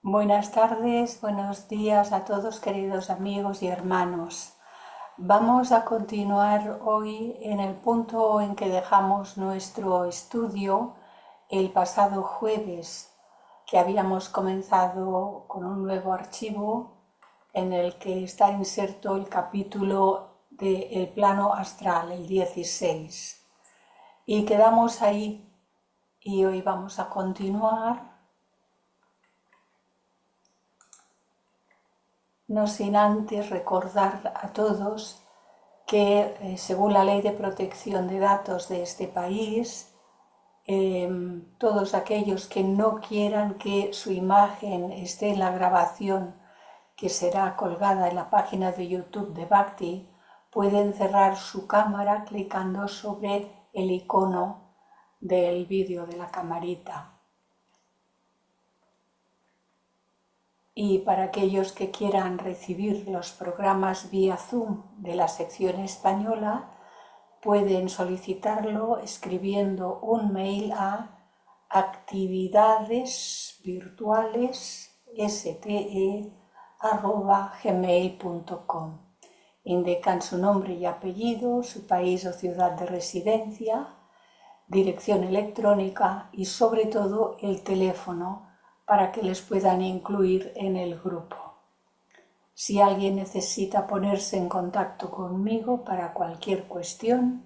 Buenas tardes, buenos días a todos queridos amigos y hermanos. Vamos a continuar hoy en el punto en que dejamos nuestro estudio el pasado jueves, que habíamos comenzado con un nuevo archivo en el que está inserto el capítulo del plano astral, el 16. Y quedamos ahí y hoy vamos a continuar. No sin antes recordar a todos que según la Ley de Protección de Datos de este país, todos aquellos que no quieran que su imagen esté en la grabación que será colgada en la página de YouTube de Bhakti, pueden cerrar su cámara clicando sobre el icono del vídeo de la camarita. Y para aquellos que quieran recibir los programas vía Zoom de la sección española, pueden solicitarlo escribiendo un mail a actividadesvirtuales.ste@gmail.com. Indican su nombre y apellido, su país o ciudad de residencia, dirección electrónica y sobre todo el teléfono para que les puedan incluir en el grupo. Si alguien necesita ponerse en contacto conmigo para cualquier cuestión,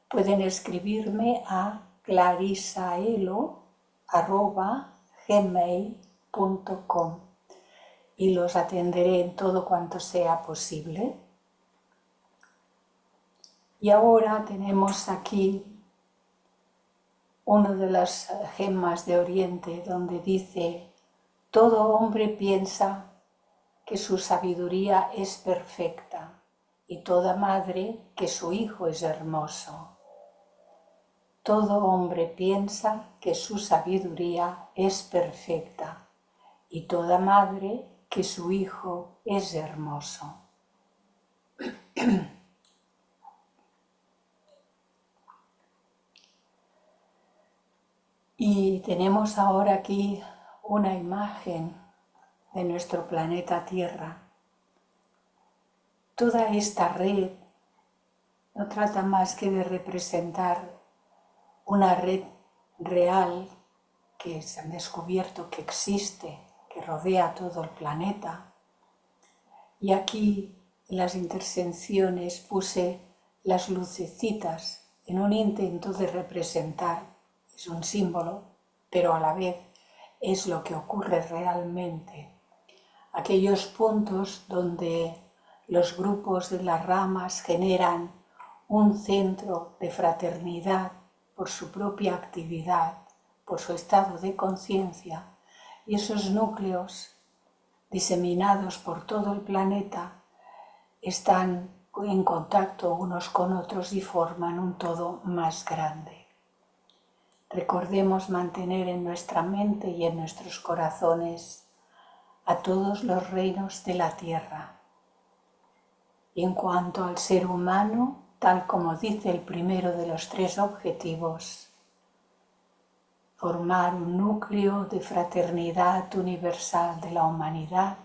pueden escribirme a clarisaelo@gmail.com y los atenderé en todo cuanto sea posible. Y ahora tenemos aquí una de las gemas de Oriente donde dice: todo hombre piensa que su sabiduría es perfecta y toda madre que su hijo es hermoso. Todo hombre piensa que su sabiduría es perfecta y toda madre que su hijo es hermoso. Y tenemos ahora aquí una imagen de nuestro planeta Tierra. Toda esta red no trata más que de representar una red real que se han descubierto que existe, que rodea todo el planeta. Y aquí en las intersecciones puse las lucecitas en un intento de representar, es un símbolo, pero a la vez es lo que ocurre realmente. Aquellos puntos donde los grupos de las ramas generan un centro de fraternidad por su propia actividad, por su estado de conciencia, y esos núcleos diseminados por todo el planeta están en contacto unos con otros y forman un todo más grande. Recordemos mantener en nuestra mente y en nuestros corazones a todos los reinos de la tierra. Y en cuanto al ser humano, tal como dice el primero de los 3 objetivos, formar un núcleo de fraternidad universal de la humanidad,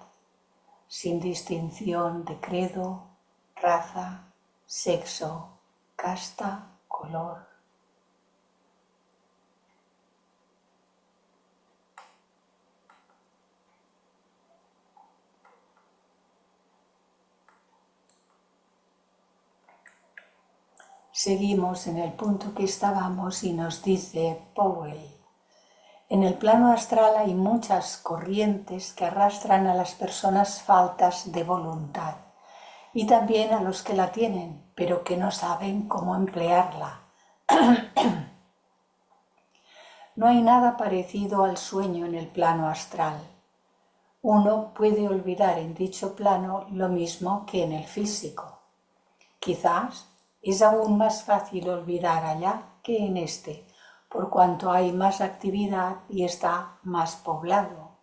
sin distinción de credo, raza, sexo, casta, color. Seguimos en el punto que estábamos y nos dice Powell: en el plano astral hay muchas corrientes que arrastran a las personas faltas de voluntad y también a los que la tienen, pero que no saben cómo emplearla. No hay nada parecido al sueño en el plano astral. Uno puede olvidar en dicho plano lo mismo que en el físico. Quizás es aún más fácil olvidar allá que en este, por cuanto hay más actividad y está más poblado.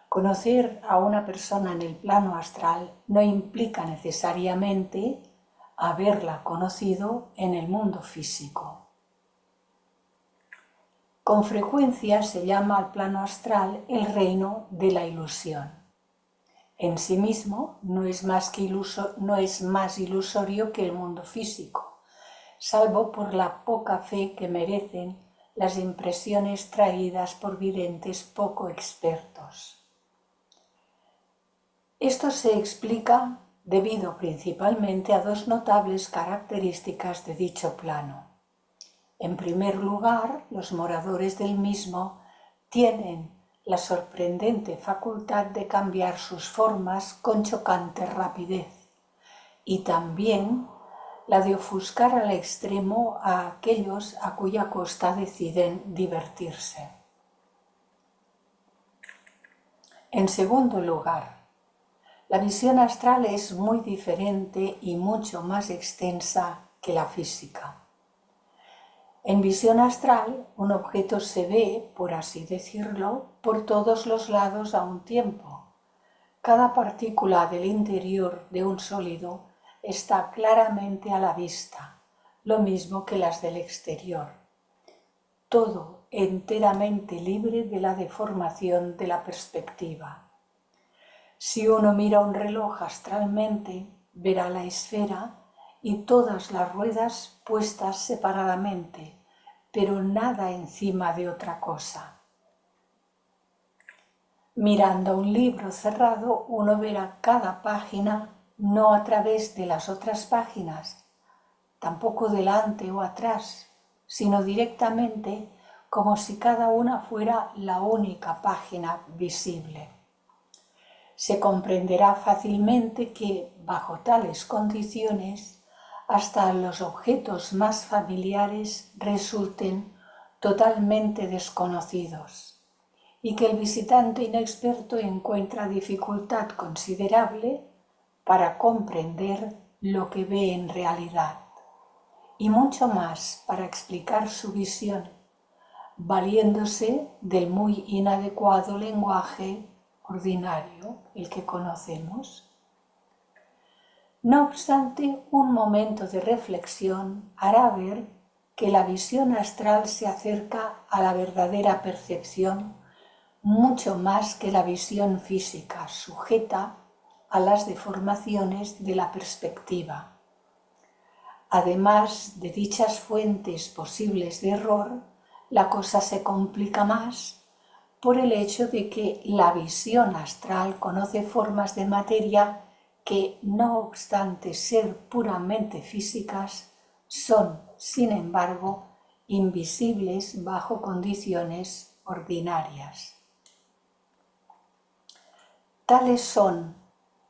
Conocer a una persona en el plano astral no implica necesariamente haberla conocido en el mundo físico. Con frecuencia se llama al plano astral el reino de la ilusión. En sí mismo no es más ilusorio que el mundo físico, salvo por la poca fe que merecen las impresiones traídas por videntes poco expertos. Esto se explica debido principalmente a dos notables características de dicho plano. En primer lugar, los moradores del mismo tienen la sorprendente facultad de cambiar sus formas con chocante rapidez y también la de ofuscar al extremo a aquellos a cuya costa deciden divertirse. En segundo lugar, la visión astral es muy diferente y mucho más extensa que la física. En visión astral, un objeto se ve, por así decirlo, por todos los lados a un tiempo. Cada partícula del interior de un sólido está claramente a la vista, lo mismo que las del exterior. Todo enteramente libre de la deformación de la perspectiva. Si uno mira un reloj astralmente, verá la esfera y todas las ruedas puestas separadamente, pero nada encima de otra cosa. Mirando un libro cerrado, uno verá cada página no a través de las otras páginas, tampoco delante o atrás, sino directamente como si cada una fuera la única página visible. Se comprenderá fácilmente que, bajo tales condiciones, hasta los objetos más familiares resulten totalmente desconocidos y que el visitante inexperto encuentra dificultad considerable para comprender lo que ve en realidad y mucho más para explicar su visión, valiéndose del muy inadecuado lenguaje ordinario, el que conocemos. No obstante, un momento de reflexión hará ver que la visión astral se acerca a la verdadera percepción mucho más que la visión física, sujeta a las deformaciones de la perspectiva. Además de dichas fuentes posibles de error, la cosa se complica más por el hecho de que la visión astral conoce formas de materia que, no obstante ser puramente físicas, son, sin embargo, invisibles bajo condiciones ordinarias. Tales son,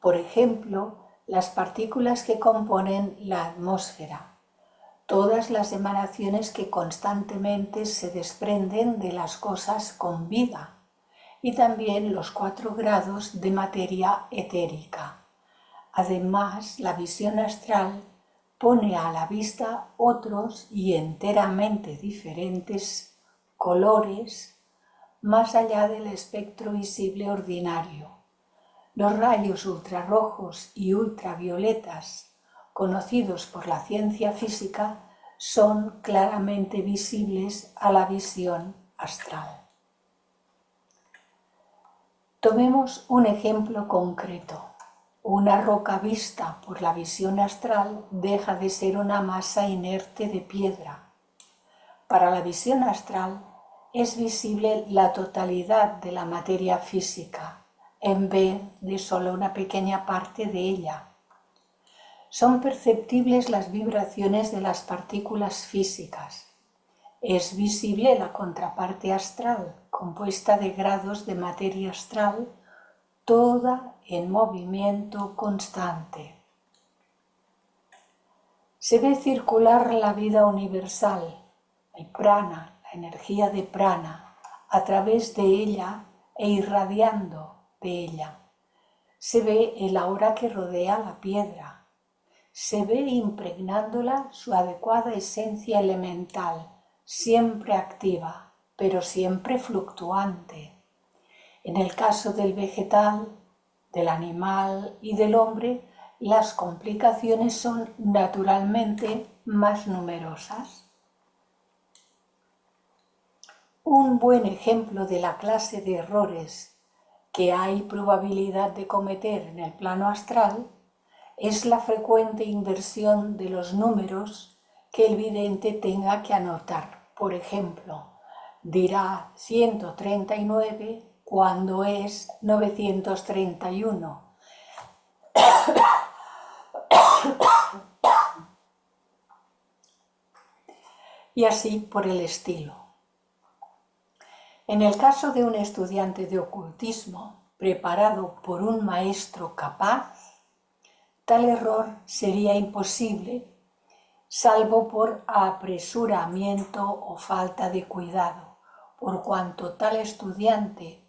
por ejemplo, las partículas que componen la atmósfera, todas las emanaciones que constantemente se desprenden de las cosas con vida, y también los 4 grados de materia etérica. Además, la visión astral pone a la vista otros y enteramente diferentes colores más allá del espectro visible ordinario. Los rayos ultrarrojos y ultravioletas, conocidos por la ciencia física, son claramente visibles a la visión astral. Tomemos un ejemplo concreto. Una roca vista por la visión astral deja de ser una masa inerte de piedra. Para la visión astral es visible la totalidad de la materia física, en vez de solo una pequeña parte de ella. Son perceptibles las vibraciones de las partículas físicas. Es visible la contraparte astral, compuesta de grados de materia astral, toda en movimiento constante. Se ve circular la vida universal, el prana, la energía de prana, a través de ella e irradiando de ella. Se ve el aura que rodea la piedra. Se ve impregnándola su adecuada esencia elemental, siempre activa, pero siempre fluctuante. En el caso del vegetal, del animal y del hombre, las complicaciones son naturalmente más numerosas. Un buen ejemplo de la clase de errores que hay probabilidad de cometer en el plano astral es la frecuente inversión de los números que el vidente tenga que anotar. Por ejemplo, dirá 139 cuando es 931. Y así por el estilo. En el caso de un estudiante de ocultismo preparado por un maestro capaz, tal error sería imposible, salvo por apresuramiento o falta de cuidado, por cuanto tal estudiante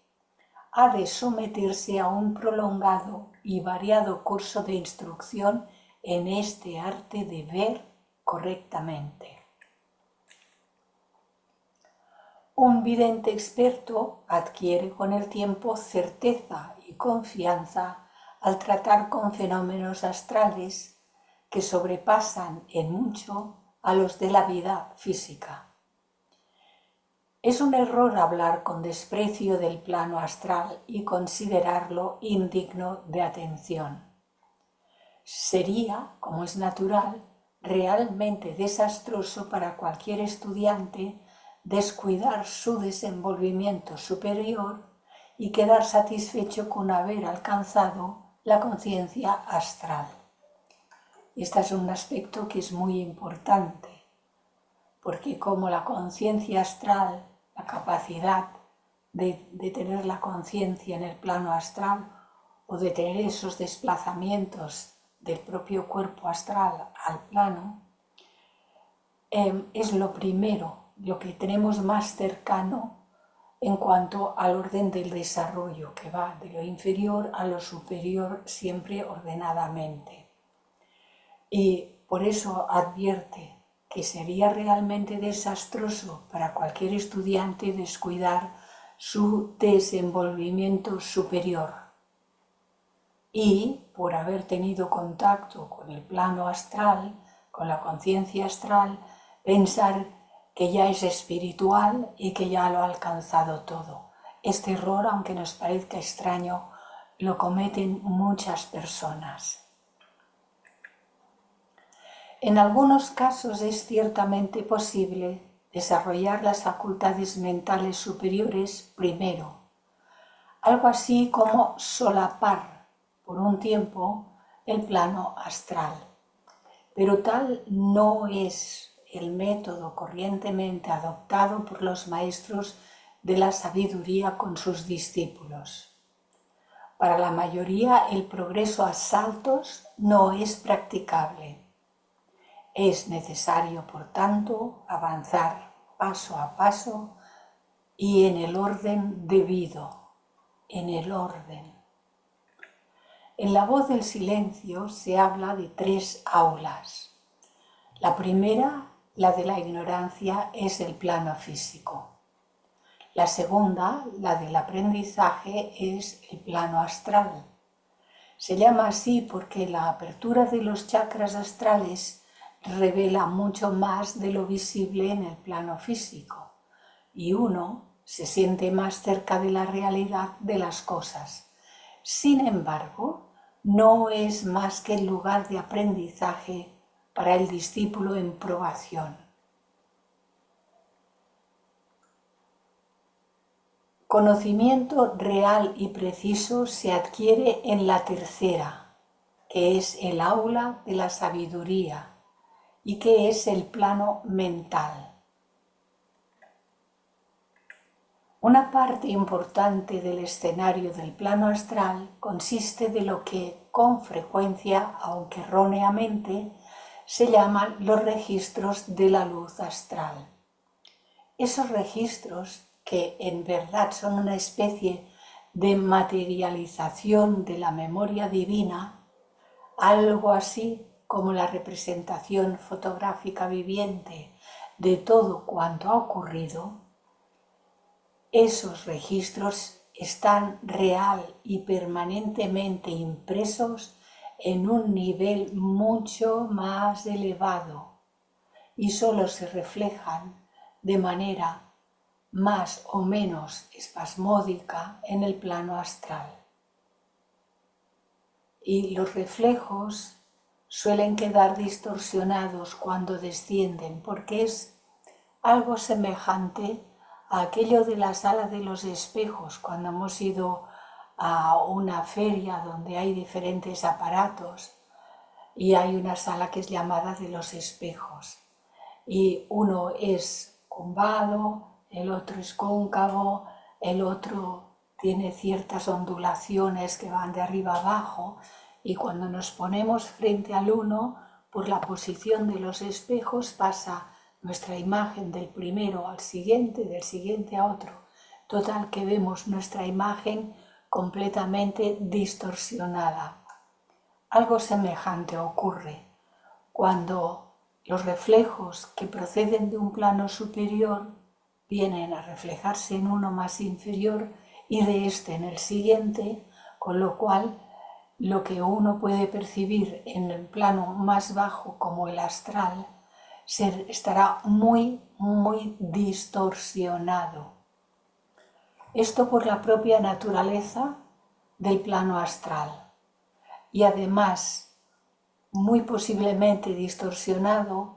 ha de someterse a un prolongado y variado curso de instrucción en este arte de ver correctamente. Un vidente experto adquiere con el tiempo certeza y confianza al tratar con fenómenos astrales que sobrepasan en mucho a los de la vida física. Es un error hablar con desprecio del plano astral y considerarlo indigno de atención. Sería, como es natural, realmente desastroso para cualquier estudiante descuidar su desenvolvimiento superior y quedar satisfecho con haber alcanzado la conciencia astral. Este es un aspecto que es muy importante, porque como la conciencia astral, la capacidad de tener la conciencia en el plano astral o de tener esos desplazamientos del propio cuerpo astral al plano, es lo primero, lo que tenemos más cercano en cuanto al orden del desarrollo, que va de lo inferior a lo superior siempre ordenadamente. Y por eso advierte que sería realmente desastroso para cualquier estudiante descuidar su desenvolvimiento superior. Y por haber tenido contacto con el plano astral, con la conciencia astral, pensar que ya es espiritual y que ya lo ha alcanzado todo. Este error, aunque nos parezca extraño, lo cometen muchas personas. En algunos casos es ciertamente posible desarrollar las facultades mentales superiores primero, algo así como solapar por un tiempo el plano astral. Pero tal no es el método corrientemente adoptado por los maestros de la sabiduría con sus discípulos. Para la mayoría el progreso a saltos no es practicable. Es necesario, por tanto, avanzar paso a paso y en el orden debido, en el orden. En la voz del silencio se habla de 3 aulas. La primera, la de la ignorancia, es el plano físico. La segunda, la del aprendizaje, es el plano astral. Se llama así porque la apertura de los chakras astrales revela mucho más de lo visible en el plano físico y uno se siente más cerca de la realidad de las cosas. Sin embargo, no es más que el lugar de aprendizaje para el discípulo en probación. Conocimiento real y preciso se adquiere en la tercera, que es el aula de la sabiduría y que es el plano mental. Una parte importante del escenario del plano astral consiste de lo que con frecuencia, aunque erróneamente, se llaman los registros de la luz astral. Esos registros, que en verdad son una especie de materialización de la memoria divina, algo así como la representación fotográfica viviente de todo cuanto ha ocurrido, esos registros están real y permanentemente impresos en un nivel mucho más elevado y solo se reflejan de manera más o menos espasmódica en el plano astral. Y los reflejos suelen quedar distorsionados cuando descienden, porque es algo semejante a aquello de la sala de los espejos, cuando hemos ido a una feria donde hay diferentes aparatos y hay una sala que es llamada de los espejos. Y uno es curvado, el otro es cóncavo, el otro tiene ciertas ondulaciones que van de arriba abajo, y cuando nos ponemos frente al uno, por la posición de los espejos pasa nuestra imagen del primero al siguiente, del siguiente a otro. Total que vemos nuestra imagen completamente distorsionada. Algo semejante ocurre cuando los reflejos que proceden de un plano superior vienen a reflejarse en uno más inferior y de este en el siguiente, con lo cual lo que uno puede percibir en el plano más bajo como el astral estará muy distorsionado. Esto por la propia naturaleza del plano astral y además muy posiblemente distorsionado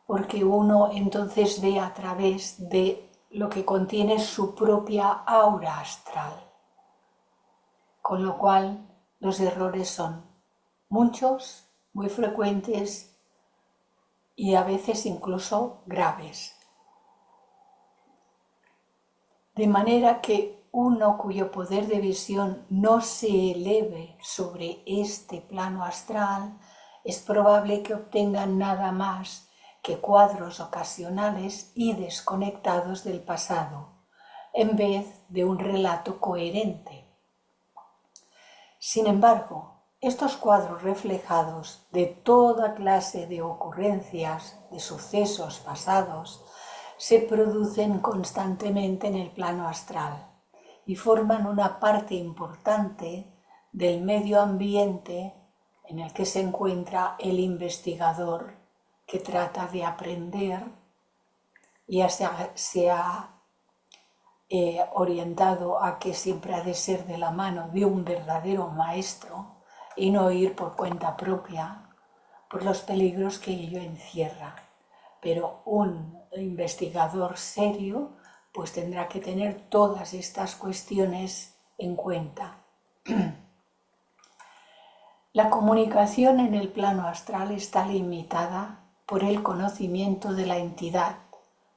porque uno entonces ve a través de lo que contiene su propia aura astral, con lo cual los errores son muchos, muy frecuentes y a veces incluso graves. De manera que uno cuyo poder de visión no se eleve sobre este plano astral es probable que obtenga nada más que cuadros ocasionales y desconectados del pasado, en vez de un relato coherente. Sin embargo, estos cuadros reflejados de toda clase de ocurrencias, de sucesos pasados, se producen constantemente en el plano astral y forman una parte importante del medio ambiente en el que se encuentra el investigador que trata de aprender y se ha orientado a que siempre ha de ser de la mano de un verdadero maestro y no ir por cuenta propia por los peligros que ello encierra. Pero un investigador serio pues tendrá que tener todas estas cuestiones en cuenta. La comunicación en el plano astral está limitada por el conocimiento de la entidad,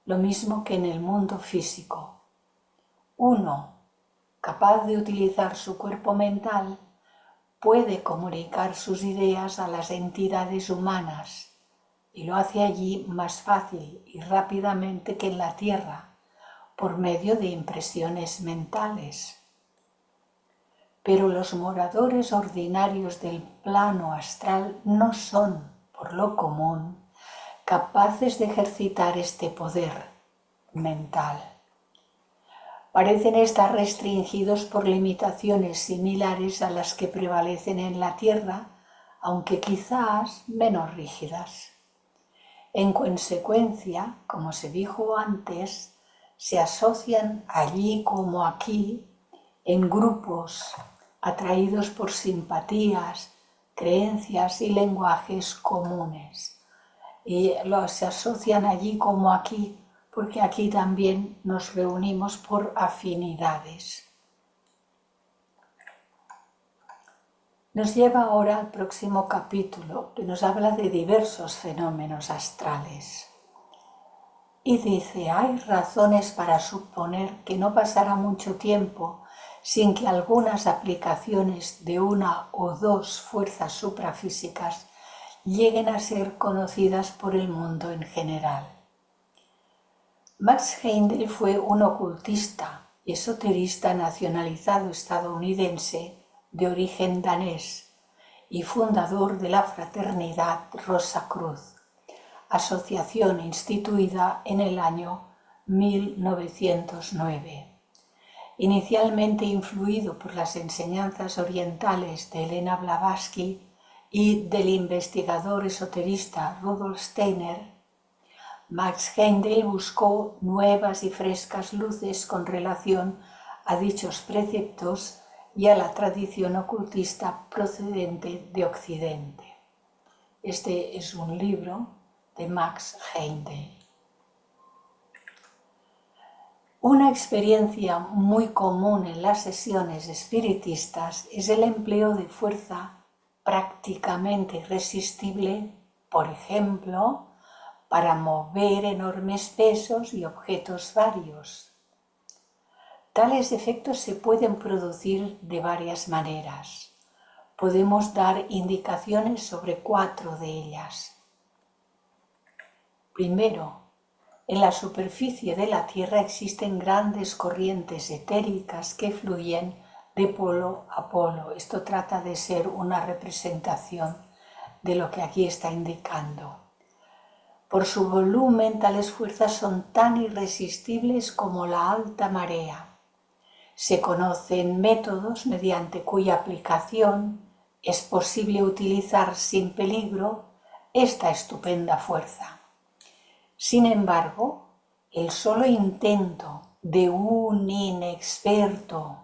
lo mismo que en el mundo físico. Uno, capaz de utilizar su cuerpo mental, puede comunicar sus ideas a las entidades humanas y lo hace allí más fácil y rápidamente que en la Tierra, por medio de impresiones mentales. Pero los moradores ordinarios del plano astral no son, por lo común, capaces de ejercitar este poder mental. Parecen estar restringidos por limitaciones similares a las que prevalecen en la Tierra, aunque quizás menos rígidas. En consecuencia, como se dijo antes, se asocian allí como aquí en grupos atraídos por simpatías, creencias y lenguajes comunes. Y se asocian allí como aquí porque aquí también nos reunimos por afinidades. Nos lleva ahora al próximo capítulo que nos habla de diversos fenómenos astrales. Y dice, hay razones para suponer que no pasará mucho tiempo sin que algunas aplicaciones de una o dos fuerzas suprafísicas lleguen a ser conocidas por el mundo en general. Max Heindel fue un ocultista y esoterista nacionalizado estadounidense de origen danés y fundador de la fraternidad Rosa Cruz, asociación instituida en el año 1909. Inicialmente influido por las enseñanzas orientales de Elena Blavatsky y del investigador esoterista Rudolf Steiner, Max Heindel buscó nuevas y frescas luces con relación a dichos preceptos y a la tradición ocultista procedente de Occidente. Este es un libro de Max Heindel. Una experiencia muy común en las sesiones espiritistas es el empleo de fuerza prácticamente irresistible, por ejemplo, para mover enormes pesos y objetos varios. Tales efectos se pueden producir de varias maneras. Podemos dar indicaciones sobre 4 de ellas. Primero, en la superficie de la Tierra existen grandes corrientes etéricas que fluyen de polo a polo. Esto trata de ser una representación de lo que aquí está indicando. Por su volumen, tales fuerzas son tan irresistibles como la alta marea. Se conocen métodos mediante cuya aplicación es posible utilizar sin peligro esta estupenda fuerza. Sin embargo, el solo intento de un inexperto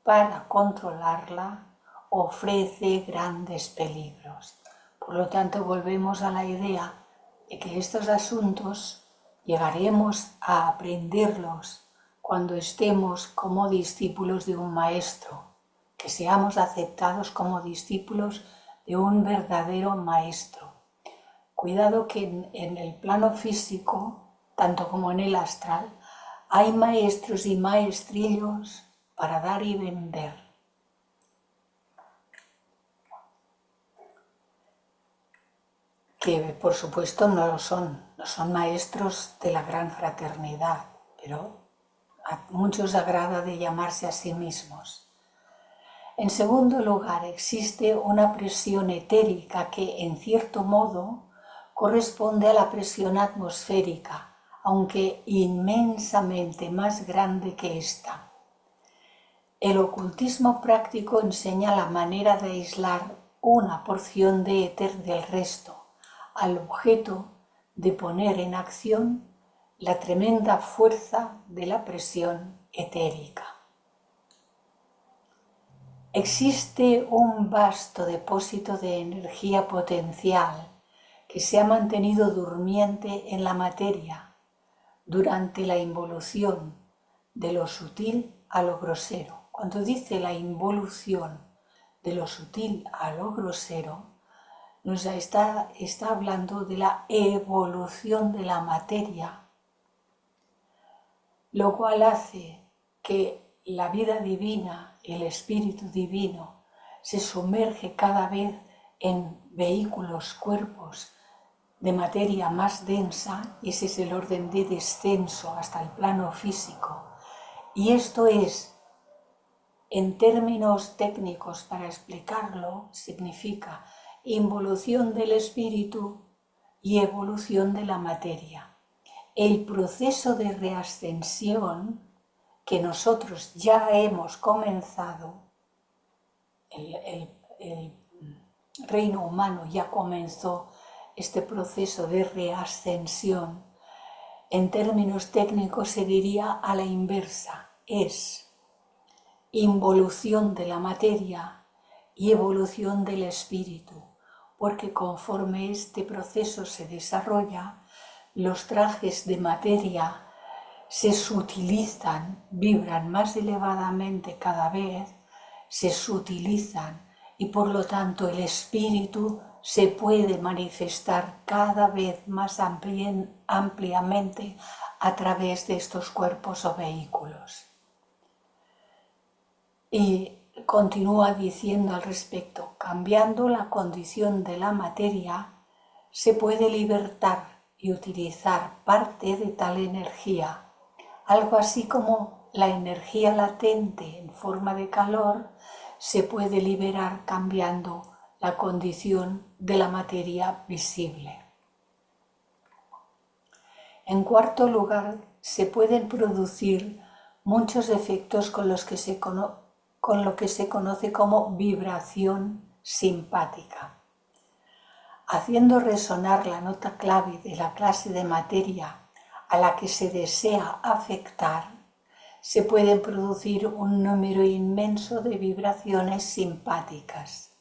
para controlarla ofrece grandes peligros. Por lo tanto, volvemos a la idea de que estos asuntos llegaremos a aprenderlos cuando estemos como discípulos de un maestro, que seamos aceptados como discípulos de un verdadero maestro. Cuidado que en el plano físico, tanto como en el astral, hay maestros y maestrillos para dar y vender. Que por supuesto no son maestros de la gran fraternidad, pero a muchos agrada de llamarse a sí mismos. En segundo lugar, existe una presión etérica que, en cierto modo, corresponde a la presión atmosférica, aunque inmensamente más grande que esta. El ocultismo práctico enseña la manera de aislar una porción de éter del resto, al objeto de poner en acción la tremenda fuerza de la presión etérica. Existe un vasto depósito de energía potencial que se ha mantenido durmiente en la materia durante la involución de lo sutil a lo grosero. Cuando dice la involución de lo sutil a lo grosero, nos está hablando de la evolución de la materia, lo cual hace que la vida divina, el espíritu divino, se sumerge cada vez en vehículos, cuerpos de materia más densa, y ese es el orden de descenso hasta el plano físico. Y esto es, en términos técnicos para explicarlo, significa involución del espíritu y evolución de la materia. El proceso de reascensión que nosotros ya hemos comenzado, el reino humano ya comenzó este proceso de reascensión, en términos técnicos se diría a la inversa, es involución de la materia y evolución del espíritu, porque conforme este proceso se desarrolla, los trajes de materia se sutilizan, vibran más elevadamente cada vez, se sutilizan y por lo tanto el espíritu se puede manifestar cada vez más ampliamente a través de estos cuerpos o vehículos. Y continúa diciendo al respecto, cambiando la condición de la materia, se puede libertar y utilizar parte de tal energía, algo así como la energía latente en forma de calor se puede liberar cambiando la condición de la materia visible. En cuarto lugar, se pueden producir muchos efectos con lo que se conoce como vibración simpática. haciendo resonar la nota clave de la clase de materia a la que se desea afectar, se pueden producir un número inmenso de vibraciones simpáticas.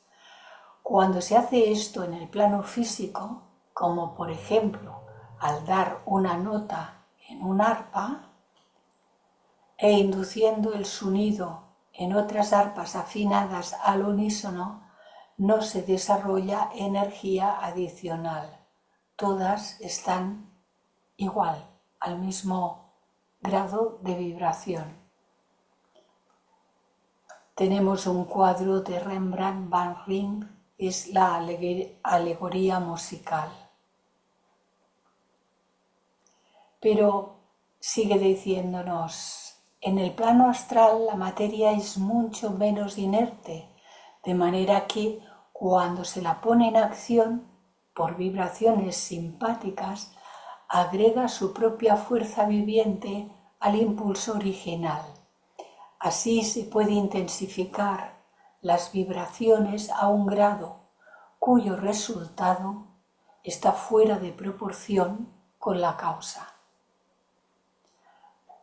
Cuando se hace esto en el plano físico, como por ejemplo al dar una nota en un arpa e induciendo el sonido en otras arpas afinadas al unísono, no se desarrolla energía adicional. Todas están igual, al mismo grado de vibración. Tenemos un cuadro de Rembrandt van Rijn, es la alegoría musical. Pero sigue diciéndonos, en el plano astral la materia es mucho menos inerte, de manera que cuando se la pone en acción por vibraciones simpáticas, agrega su propia fuerza viviente al impulso original. Así se puede intensificar las vibraciones a un grado cuyo resultado está fuera de proporción con la causa.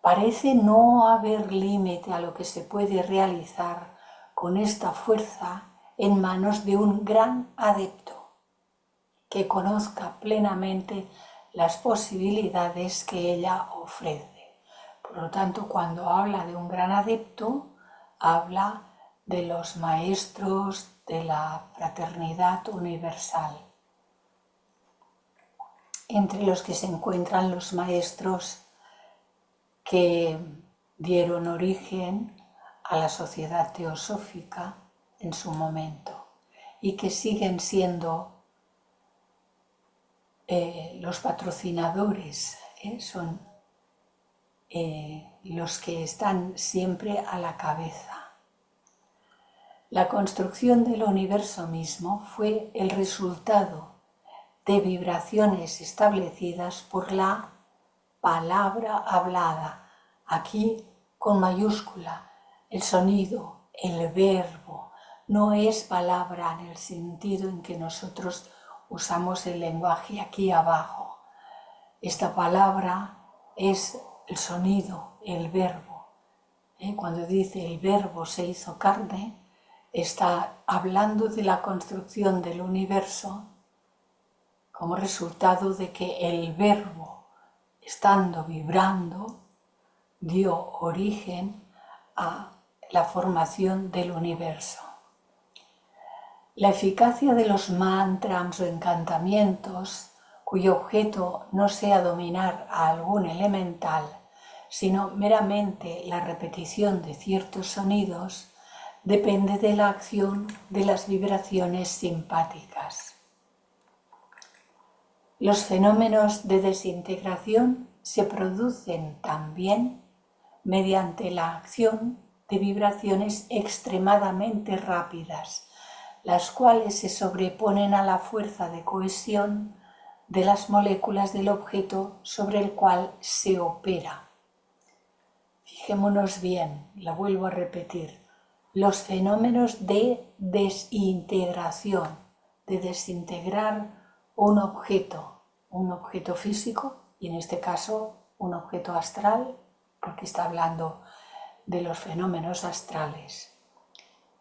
Parece no haber límite a lo que se puede realizar con esta fuerza en manos de un gran adepto que conozca plenamente las posibilidades que ella ofrece. Por lo tanto, cuando habla de un gran adepto, habla de los maestros de la fraternidad universal, entre los que se encuentran los maestros que dieron origen a la sociedad teosófica en su momento y que siguen siendo los patrocinadores, son los que están siempre a la cabeza. La construcción del universo mismo fue el resultado de vibraciones establecidas por la palabra hablada, aquí con mayúscula, el sonido, el verbo, no es palabra en el sentido en que nosotros usamos el lenguaje aquí abajo. Esta palabra es el sonido, el verbo. Cuando dice el verbo se hizo carne, está hablando de la construcción del universo como resultado de que el verbo, estando vibrando, dio origen a la formación del universo. La eficacia de los mantras o encantamientos, cuyo objeto no sea dominar a algún elemental, sino meramente la repetición de ciertos sonidos, depende de la acción de las vibraciones simpáticas. Los fenómenos de desintegración se producen también mediante la acción de vibraciones extremadamente rápidas, las cuales se sobreponen a la fuerza de cohesión de las moléculas del objeto sobre el cual se opera. Fijémonos bien, la vuelvo a repetir, los fenómenos de desintegración, de desintegrar un objeto físico, y en este caso un objeto astral, porque está hablando de los fenómenos astrales.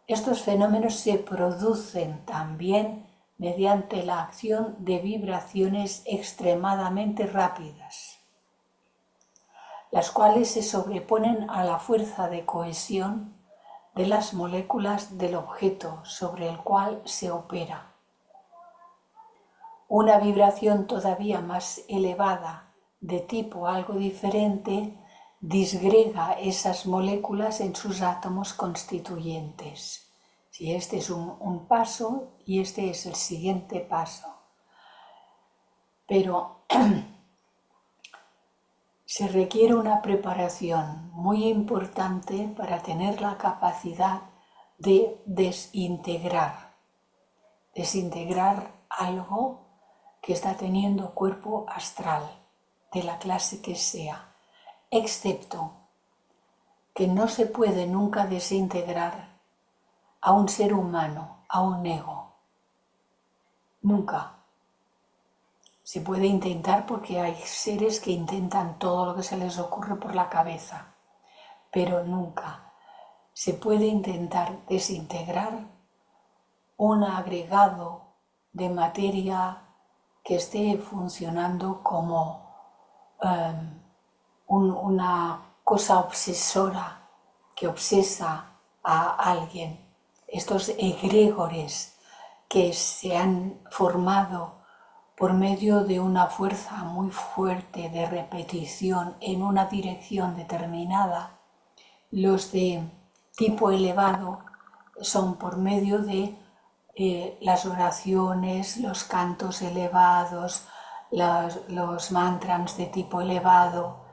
Estos fenómenos se producen también mediante la acción de vibraciones extremadamente rápidas, las cuales se sobreponen a la fuerza de cohesión de las moléculas del objeto sobre el cual se opera. Una vibración todavía más elevada, de tipo algo diferente, disgrega esas moléculas en sus átomos constituyentes. Si este es un paso y este es el siguiente paso. Pero se requiere una preparación muy importante para tener la capacidad de desintegrar algo que está teniendo cuerpo astral, de la clase que sea, excepto que no se puede nunca desintegrar a un ser humano, a un ego. Nunca. Se puede intentar porque hay seres que intentan todo lo que se les ocurre por la cabeza, pero nunca se puede intentar desintegrar un agregado de materia que esté funcionando como una cosa obsesora que obsesa a alguien. Estos egregores que se han formado por medio de una fuerza muy fuerte de repetición en una dirección determinada. Los de tipo elevado son por medio de las oraciones, los cantos elevados, los mantras de tipo elevado,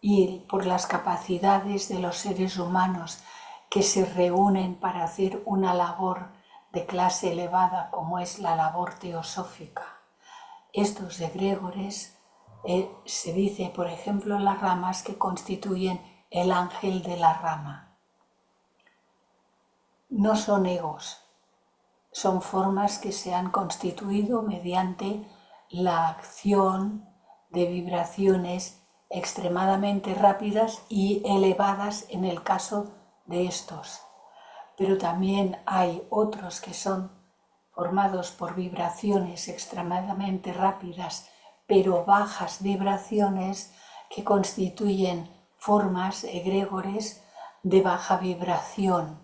y por las capacidades de los seres humanos que se reúnen para hacer una labor de clase elevada como es la labor teosófica. Estos egregores se dice, por ejemplo, las ramas que constituyen el ángel de la rama. No son egos, son formas que se han constituido mediante la acción de vibraciones extremadamente rápidas y elevadas en el caso de estos. Pero también hay otros que son formados por vibraciones extremadamente rápidas, pero bajas vibraciones que constituyen formas, egregores de baja vibración.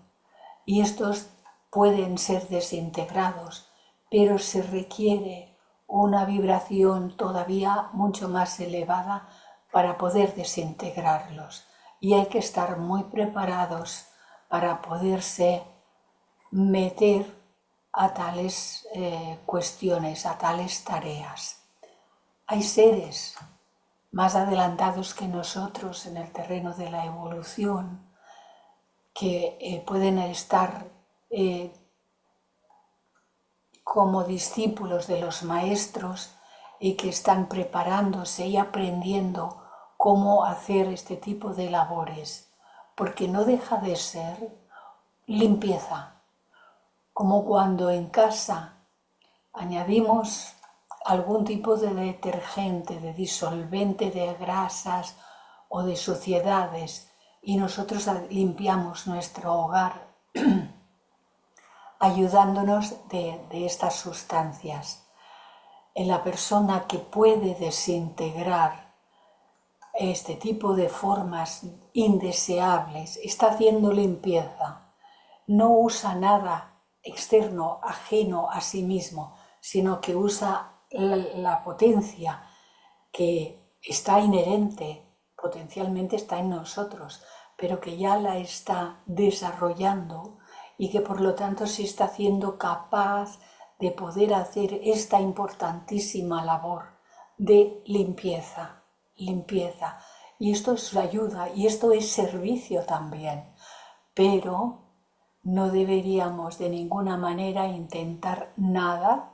Y estos pueden ser desintegrados, pero se requiere una vibración todavía mucho más elevada para poder desintegrarlos. Y hay que estar muy preparados para poderse meter a tales cuestiones, a tales tareas. Hay seres más adelantados que nosotros en el terreno de la evolución que pueden estar como discípulos de los maestros y que están preparándose y aprendiendo cómo hacer este tipo de labores, porque no deja de ser limpieza, como cuando en casa añadimos algún tipo de detergente, de disolvente de grasas o de suciedades y nosotros limpiamos nuestro hogar ayudándonos de estas sustancias. En la persona que puede desintegrar este tipo de formas indeseables, está haciendo limpieza, no usa nada externo, ajeno a sí mismo, sino que usa la potencia que está inherente, potencialmente está en nosotros, pero que ya la está desarrollando y que por lo tanto se está haciendo capaz de poder hacer esta importantísima labor de limpieza. Y esto es ayuda y esto es servicio también, pero no deberíamos de ninguna manera intentar nada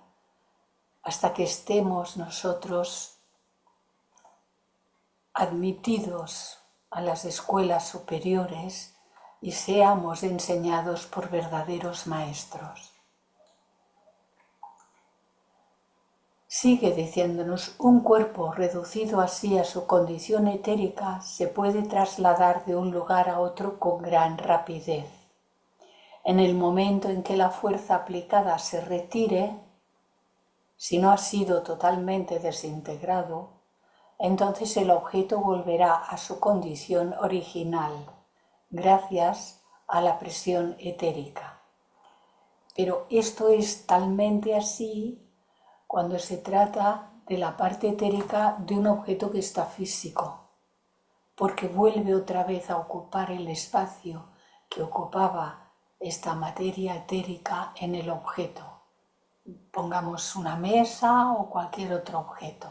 hasta que estemos nosotros admitidos a las escuelas superiores y seamos enseñados por verdaderos maestros. Sigue diciéndonos, un cuerpo reducido así a su condición etérica se puede trasladar de un lugar a otro con gran rapidez. En el momento en que la fuerza aplicada se retire, si no ha sido totalmente desintegrado, entonces el objeto volverá a su condición original, gracias a la presión etérica. Pero esto es talmente así cuando se trata de la parte etérica de un objeto que está físico, porque vuelve otra vez a ocupar el espacio que ocupaba esta materia etérica en el objeto. Pongamos una mesa o cualquier otro objeto.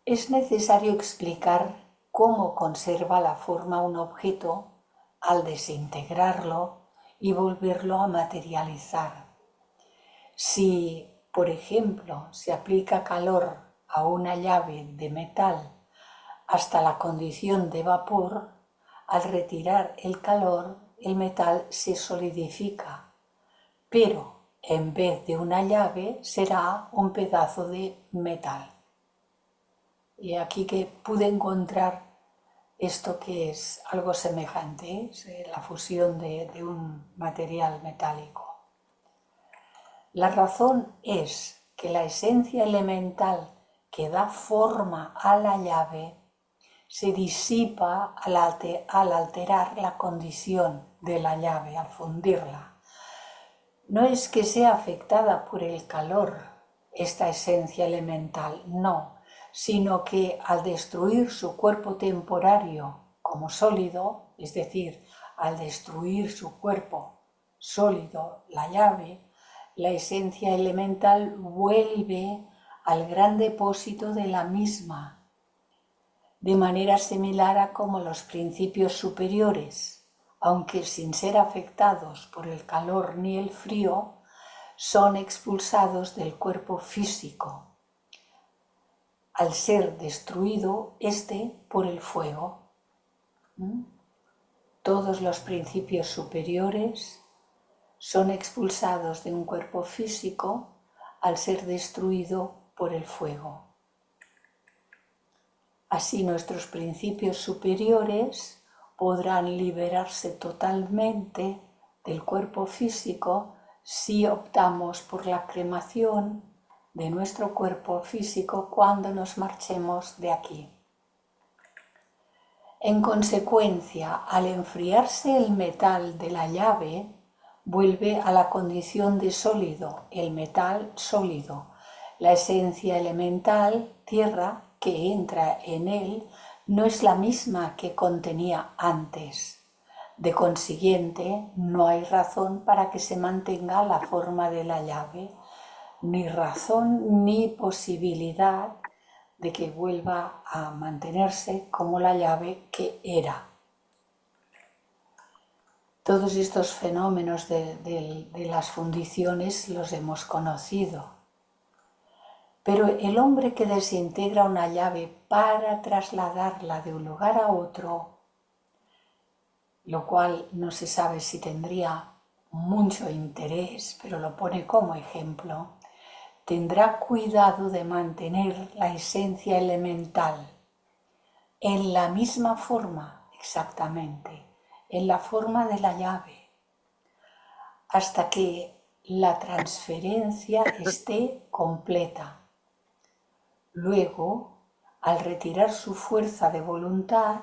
Es necesario explicar cómo conserva la forma un objeto al desintegrarlo y volverlo a materializar. Si, por ejemplo, se aplica calor a una llave de metal hasta la condición de vapor, al retirar el calor, el metal se solidifica. Pero en vez de una llave será un pedazo de metal. Y aquí que pude encontrar esto que es algo semejante, es la fusión de un material metálico. La razón es que la esencia elemental que da forma a la llave se disipa al alterar la condición de la llave, al fundirla. No es que sea afectada por el calor esta esencia elemental, no, sino que al destruir su cuerpo temporario como sólido, es decir, al destruir su cuerpo sólido, la llave, la esencia elemental vuelve al gran depósito de la misma, de manera similar a como los principios superiores, aunque sin ser afectados por el calor ni el frío, son expulsados del cuerpo físico, al ser destruido este por el fuego. Todos los principios superiores son expulsados de un cuerpo físico al ser destruido por el fuego. Así nuestros principios superiores podrán liberarse totalmente del cuerpo físico si optamos por la cremación de nuestro cuerpo físico cuando nos marchemos de aquí. En consecuencia, al enfriarse el metal de la llave, vuelve a la condición de sólido, el metal sólido, la esencia elemental, tierra, que entra en él, no es la misma que contenía antes. De consiguiente, no hay razón para que se mantenga la forma de la llave, ni razón ni posibilidad de que vuelva a mantenerse como la llave que era. Todos estos fenómenos de las fundiciones los hemos conocido. Pero el hombre que desintegra una llave para trasladarla de un lugar a otro, lo cual no se sabe si tendría mucho interés, pero lo pone como ejemplo, tendrá cuidado de mantener la esencia elemental en la misma forma, exactamente, en la forma de la llave, hasta que la transferencia esté completa. Luego, al retirar su fuerza de voluntad,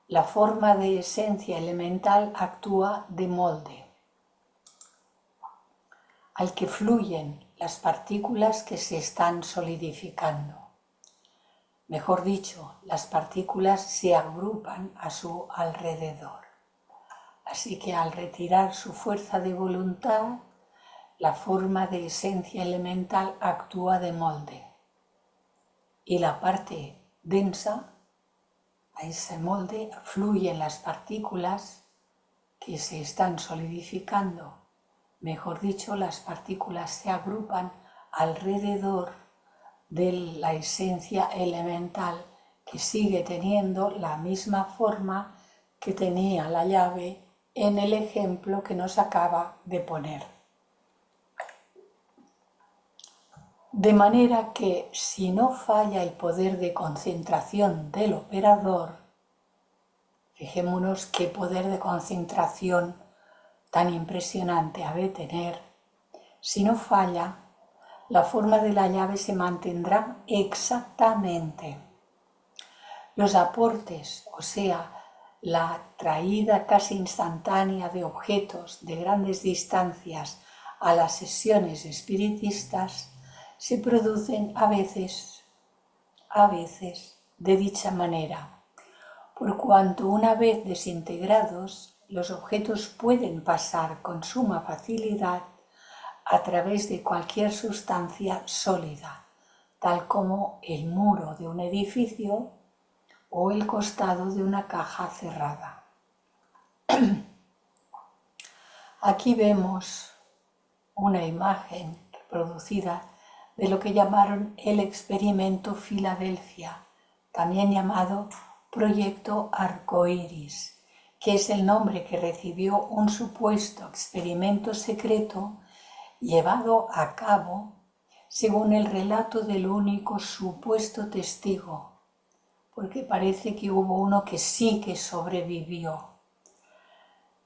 la forma de esencia elemental actúa de molde, al que fluyen las partículas que se están solidificando. Mejor dicho, las partículas se agrupan a su alrededor. Así que al retirar su fuerza de voluntad, la forma de esencia elemental actúa de molde. Y la parte densa, a ese molde fluyen las partículas que se están solidificando. Mejor dicho, las partículas se agrupan alrededor de la esencia elemental que sigue teniendo la misma forma que tenía la llave en el ejemplo que nos acaba de poner. De manera que si no falla el poder de concentración del operador, fijémonos qué poder de concentración tan impresionante ha de tener, si no falla, la forma de la llave se mantendrá exactamente. Los aportes, o sea, la traída casi instantánea de objetos de grandes distancias a las sesiones espiritistas, se producen a veces de dicha manera, por cuanto una vez desintegrados, los objetos pueden pasar con suma facilidad a través de cualquier sustancia sólida, tal como el muro de un edificio o el costado de una caja cerrada. Aquí vemos una imagen reproducida de lo que llamaron el experimento Filadelfia, también llamado Proyecto Arcoíris, que es el nombre que recibió un supuesto experimento secreto llevado a cabo según el relato del único supuesto testigo, porque parece que hubo uno que sí que sobrevivió,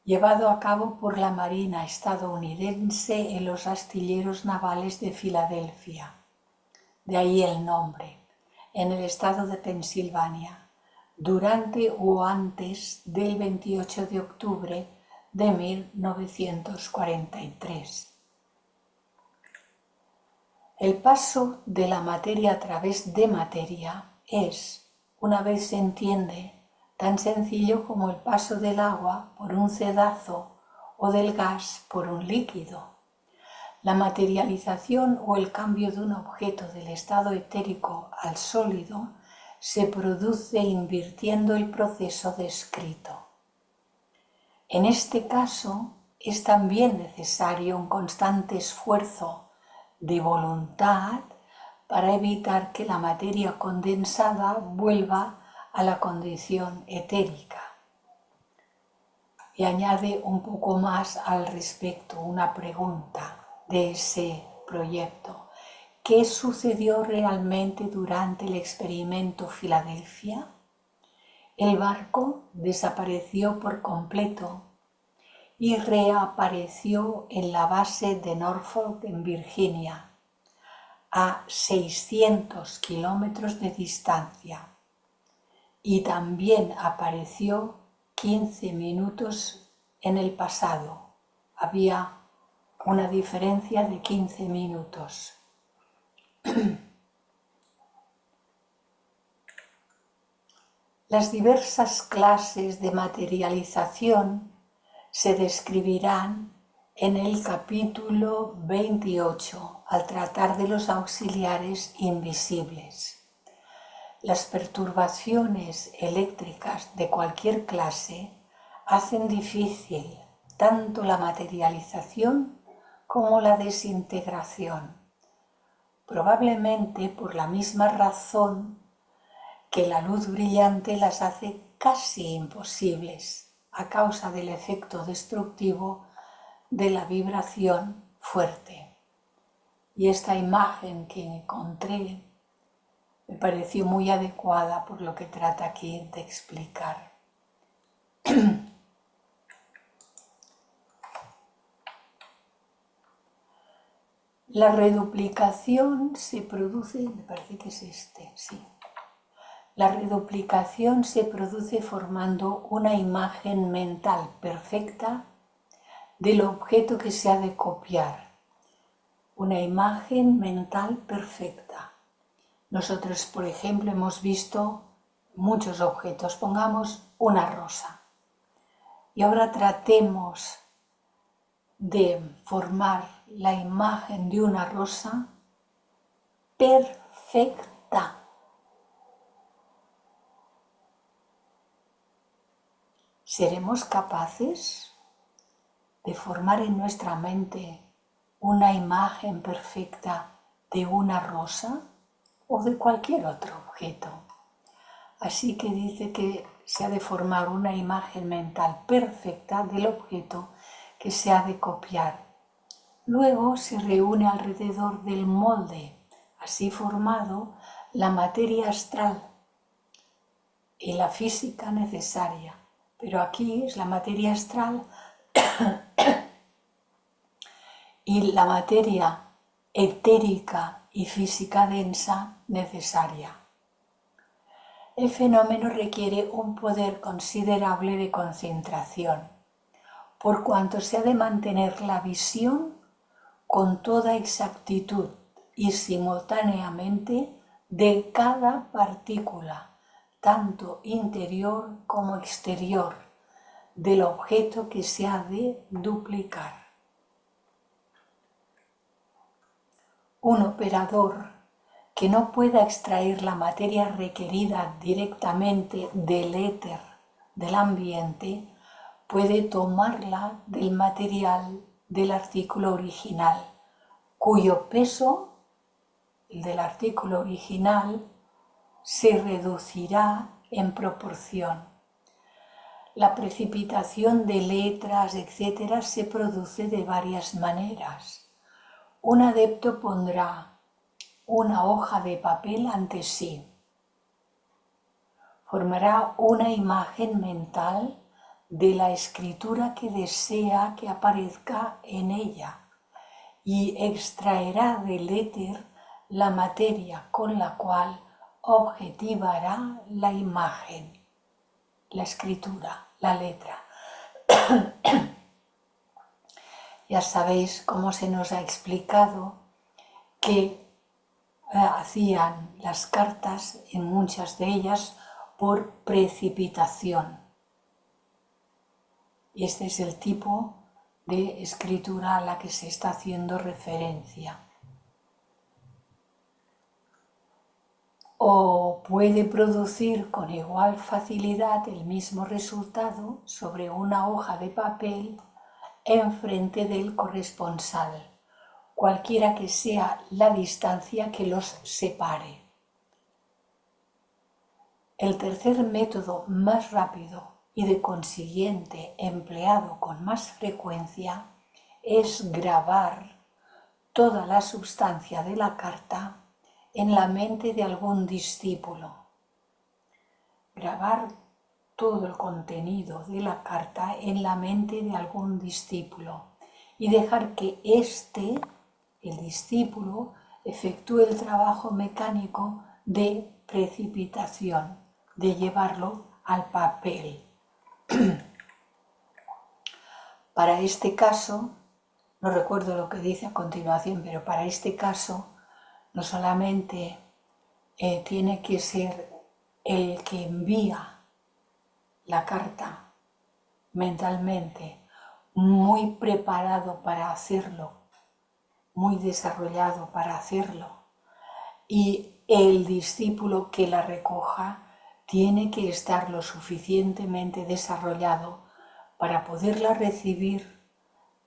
llevado a cabo por la Marina estadounidense en los astilleros navales de Filadelfia, de ahí el nombre, en el estado de Pensilvania, durante o antes del 28 de octubre de 1943. El paso de la materia a través de materia es, una vez se entiende, tan sencillo como el paso del agua por un cedazo o del gas por un líquido. La materialización o el cambio de un objeto del estado etérico al sólido se produce invirtiendo el proceso descrito. En este caso, es también necesario un constante esfuerzo de voluntad para evitar que la materia condensada vuelva a la condición etérica. Y añade un poco más al respecto una pregunta de ese proyecto. ¿Qué sucedió realmente durante el experimento Filadelfia? El barco desapareció por completo y reapareció en la base de Norfolk, en Virginia, a 600 kilómetros de distancia, y también apareció 15 minutos en el pasado. Había una diferencia de 15 minutos. Las diversas clases de materialización se describirán en el capítulo 28 al tratar de los auxiliares invisibles. Las perturbaciones eléctricas de cualquier clase hacen difícil tanto la materialización como la desintegración, probablemente por la misma razón que la luz brillante las hace casi imposibles a causa del efecto destructivo de la vibración fuerte. Y esta imagen que encontré me pareció muy adecuada por lo que trata aquí de explicar. La reduplicación se produce, me parece que es sí. La reduplicación se produce formando una imagen mental perfecta del objeto que se ha de copiar. Una imagen mental perfecta. Nosotros, por ejemplo, hemos visto muchos objetos. Pongamos una rosa. Y ahora tratemos de formar la imagen de una rosa perfecta. ¿Seremos capaces de formar en nuestra mente una imagen perfecta de una rosa o de cualquier otro objeto? Así que dice que se ha de formar una imagen mental perfecta del objeto que se ha de copiar. Luego se reúne alrededor del molde, así formado, la materia astral y la física necesaria. Pero aquí es la materia astral y la materia etérica y física densa necesaria. El fenómeno requiere un poder considerable de concentración, por cuanto se ha de mantener la visión con toda exactitud y simultáneamente de cada partícula, tanto interior como exterior, del objeto que se ha de duplicar. Un operador que no pueda extraer la materia requerida directamente del éter del ambiente puede tomarla del material del artículo original, cuyo peso, el del artículo original, se reducirá en proporción. La precipitación de letras, etcétera, se produce de varias maneras. Un adepto pondrá una hoja de papel ante sí. Formará una imagen mental de la escritura que desea que aparezca en ella y extraerá del éter la materia con la cual objetivará la imagen, la escritura, la letra. Ya sabéis cómo se nos ha explicado que hacían las cartas, en muchas de ellas, por precipitación. Y este es el tipo de escritura a la que se está haciendo referencia. O puede producir con igual facilidad el mismo resultado sobre una hoja de papel enfrente del corresponsal, cualquiera que sea la distancia que los separe. El tercer método más rápido y de consiguiente empleado con más frecuencia es grabar toda la sustancia de la carta en la mente de algún discípulo. Grabar todo el contenido de la carta en la mente de algún discípulo y dejar que éste, el discípulo, efectúe el trabajo mecánico de precipitación, de llevarlo al papel. Para este caso, no recuerdo lo que dice a continuación, pero para este caso no solamente tiene que ser el que envía la carta mentalmente muy preparado para hacerlo, muy desarrollado para hacerlo, y el discípulo que la recoja tiene que estar lo suficientemente desarrollado para poderla recibir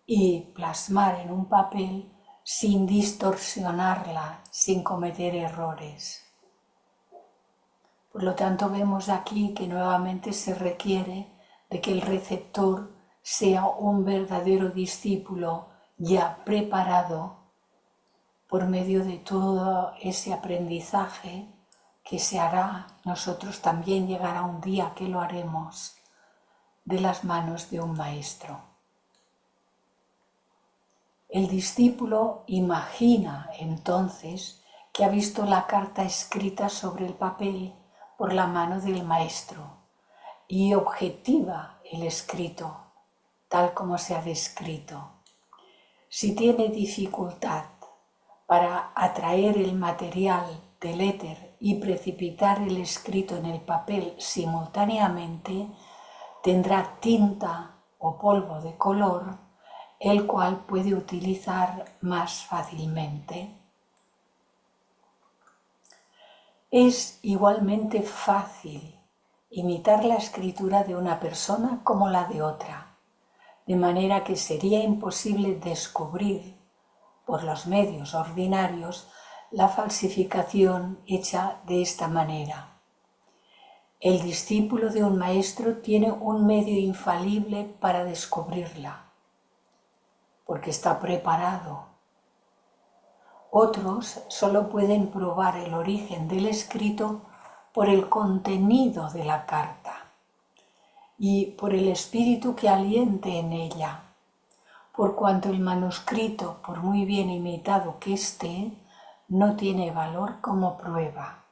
y plasmar en un papel sin distorsionarla, sin cometer errores. Por lo tanto, vemos aquí que nuevamente se requiere de que el receptor sea un verdadero discípulo ya preparado por medio de todo ese aprendizaje que se hará. Nosotros también llegará un día que lo haremos de las manos de un maestro. El discípulo imagina entonces que ha visto la carta escrita sobre el papel por la mano del maestro y objetiva el escrito tal como se ha descrito. Si tiene dificultad para atraer el material del éter y precipitar el escrito en el papel simultáneamente, tendrá tinta o polvo de color, el cual puede utilizar más fácilmente. Es igualmente fácil imitar la escritura de una persona como la de otra, de manera que sería imposible descubrir por los medios ordinarios la falsificación hecha de esta manera. El discípulo de un maestro tiene un medio infalible para descubrirla, porque está preparado. Otros solo pueden probar el origen del escrito por el contenido de la carta y por el espíritu que aliente en ella, por cuanto el manuscrito, por muy bien imitado que esté, no tiene valor como prueba.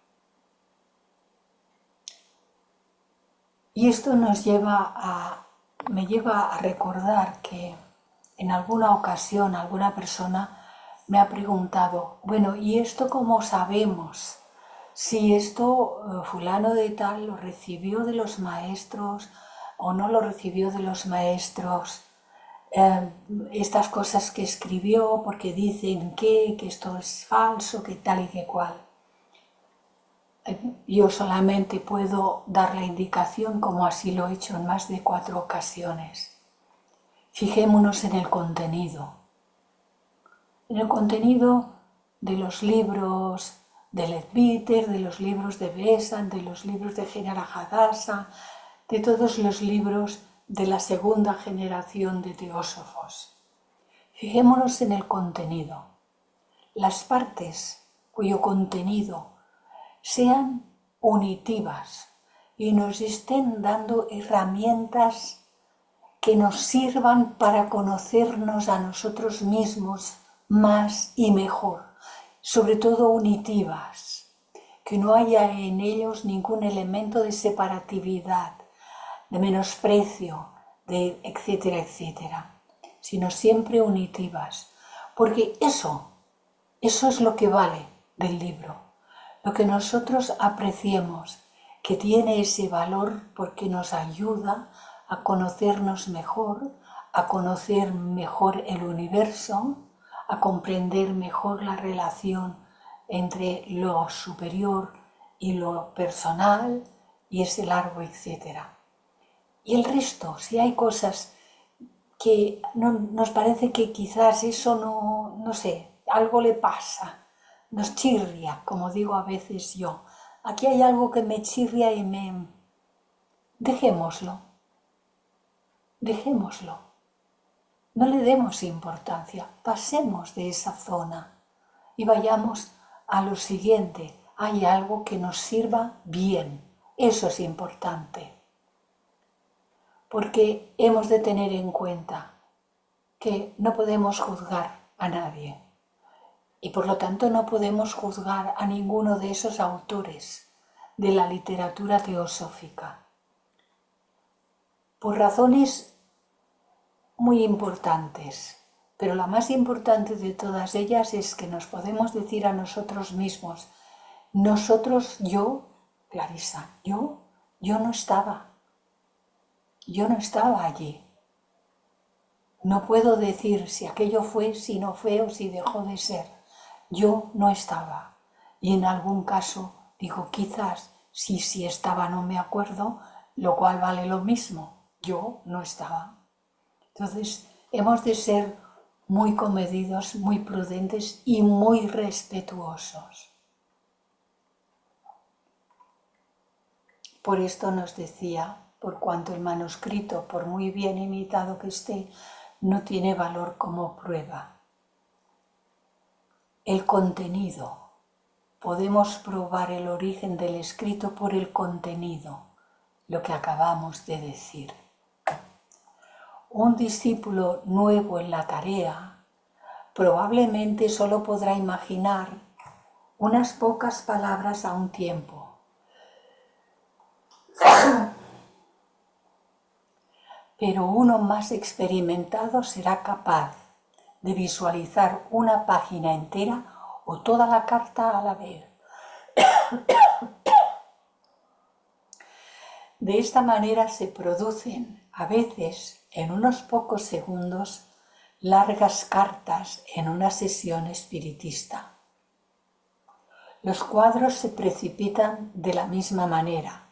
Y esto me lleva a recordar que en alguna ocasión alguna persona me ha preguntado, bueno, ¿y esto cómo sabemos? Si esto fulano de tal lo recibió de los maestros o no lo recibió de los maestros, estas cosas que escribió porque dicen que esto es falso, que tal y que cual. Yo solamente puedo dar la indicación, como así lo he hecho en más de 4 ocasiones. Fijémonos en el contenido. En el contenido de los libros de Leadbeater, de los libros de Besant, de los libros de General Hadassah, de todos los libros de la segunda generación de teósofos. Fijémonos en el contenido. Las partes cuyo contenido sean unitivas y nos estén dando herramientas que nos sirvan para conocernos a nosotros mismos más y mejor, sobre todo unitivas, que no haya en ellos ningún elemento de separatividad, de menosprecio, de etcétera, etcétera, sino siempre unitivas, porque eso es lo que vale del libro, lo que nosotros apreciemos, que tiene ese valor porque nos ayuda a conocernos mejor, a conocer mejor el universo, a comprender mejor la relación entre lo superior y lo personal y ese largo etcétera. Y el resto, si hay cosas que nos parece que quizás eso no sé, algo le pasa, nos chirria, como digo a veces yo. Aquí hay algo que me chirria y dejémoslo. No le demos importancia, pasemos de esa zona y vayamos a lo siguiente. Hay algo que nos sirva bien, eso es importante. Porque hemos de tener en cuenta que no podemos juzgar a nadie y por lo tanto no podemos juzgar a ninguno de esos autores de la literatura teosófica. Por razones muy importantes, pero la más importante de todas ellas es que nos podemos decir a nosotros mismos, nosotros, yo, Clarisa, yo no estaba allí. No puedo decir si aquello fue, si no fue o si dejó de ser. Yo no estaba. Y en algún caso digo, quizás, si estaba no me acuerdo, lo cual vale lo mismo. Yo no estaba. Entonces, hemos de ser muy comedidos, muy prudentes y muy respetuosos. Por esto nos decía, por cuanto el manuscrito, por muy bien imitado que esté, no tiene valor como prueba. El contenido. Podemos probar el origen del escrito por el contenido, lo que acabamos de decir. Un discípulo nuevo en la tarea probablemente solo podrá imaginar unas pocas palabras a un tiempo. Pero uno más experimentado será capaz de visualizar una página entera o toda la carta a la vez. De esta manera se producen, a veces, en unos pocos segundos, largas cartas en una sesión espiritista. Los cuadros se precipitan de la misma manera,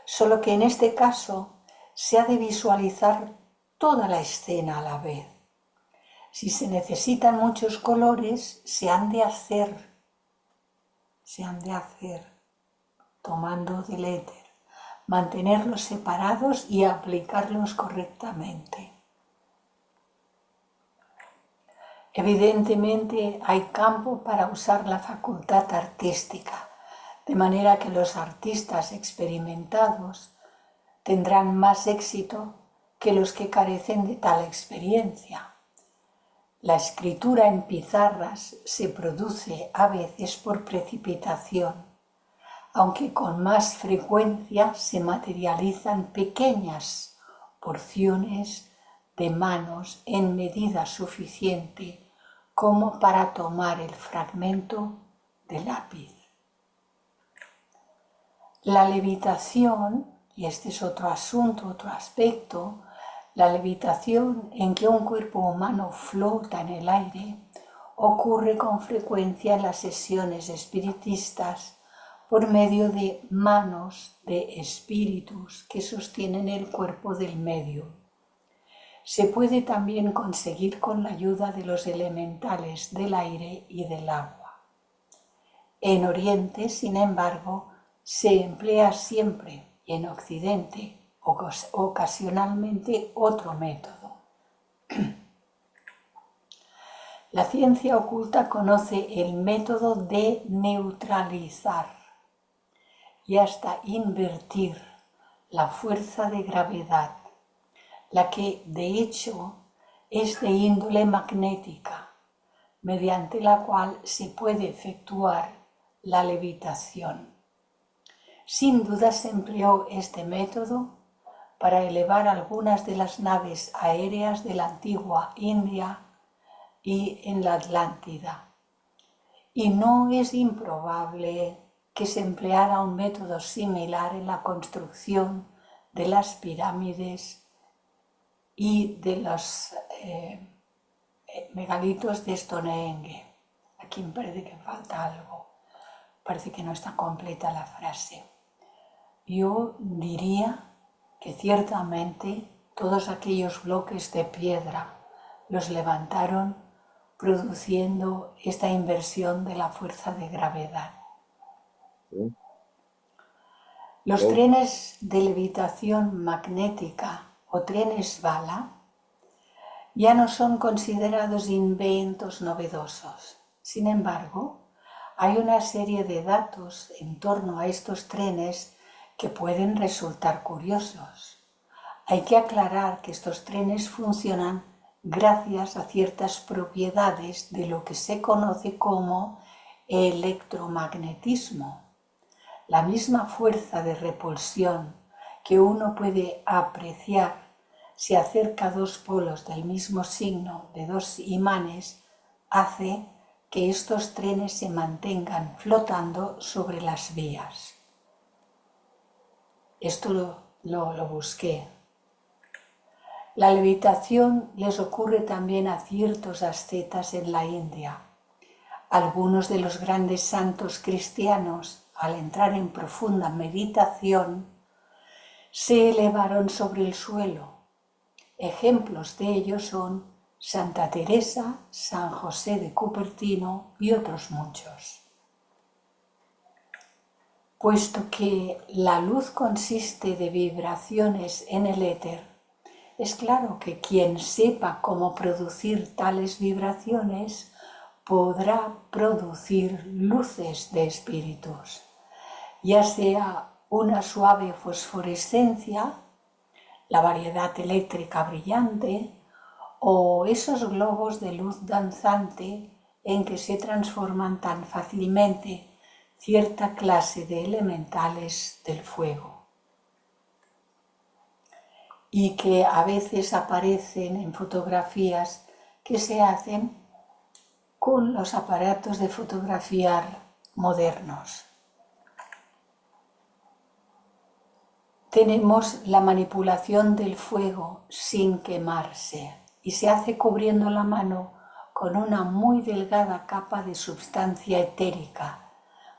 solo que en este caso se ha de visualizar toda la escena a la vez. Si se necesitan muchos colores, se han de hacer tomando del éter, mantenerlos separados y aplicarlos correctamente. Evidentemente hay campo para usar la facultad artística, de manera que los artistas experimentados tendrán más éxito que los que carecen de tal experiencia. La escritura en pizarras se produce a veces por precipitación, aunque con más frecuencia se materializan pequeñas porciones de manos en medida suficiente como para tomar el fragmento de lápiz. La levitación, y este es otro asunto, otro aspecto, la levitación en que un cuerpo humano flota en el aire ocurre con frecuencia en las sesiones espiritistas por medio de manos de espíritus que sostienen el cuerpo del medio. Se puede también conseguir con la ayuda de los elementales del aire y del agua. En Oriente, sin embargo, se emplea siempre, y en Occidente, ocasionalmente otro método. La ciencia oculta conoce el método de neutralizar y hasta invertir la fuerza de gravedad, la que de hecho es de índole magnética, mediante la cual se puede efectuar la levitación. Sin duda se empleó este método para elevar algunas de las naves aéreas de la antigua India y en la Atlántida. Y no es improbable que se empleara un método similar en la construcción de las pirámides y de los megalitos de Stonehenge. Aquí me parece que falta algo, parece que no está completa la frase. Yo diría que ciertamente todos aquellos bloques de piedra los levantaron produciendo esta inversión de la fuerza de gravedad. Los trenes de levitación magnética o trenes bala ya no son considerados inventos novedosos. Sin embargo, hay una serie de datos en torno a estos trenes que pueden resultar curiosos. Hay que aclarar que estos trenes funcionan gracias a ciertas propiedades de lo que se conoce como electromagnetismo. La misma fuerza de repulsión que uno puede apreciar si acerca dos polos del mismo signo de dos imanes hace que estos trenes se mantengan flotando sobre las vías. Esto lo busqué. La levitación les ocurre también a ciertos ascetas en la India. Algunos de los grandes santos cristianos, al entrar en profunda meditación, se elevaron sobre el suelo. Ejemplos de ello son Santa Teresa, San José de Cupertino y otros muchos. Puesto que la luz consiste de vibraciones en el éter, es claro que quien sepa cómo producir tales vibraciones podrá producir luces de espíritus, ya sea una suave fosforescencia, la variedad eléctrica brillante o esos globos de luz danzante en que se transforman tan fácilmente cierta clase de elementales del fuego y que a veces aparecen en fotografías que se hacen con los aparatos de fotografiar modernos. Tenemos la manipulación del fuego sin quemarse y se hace cubriendo la mano con una muy delgada capa de sustancia etérica,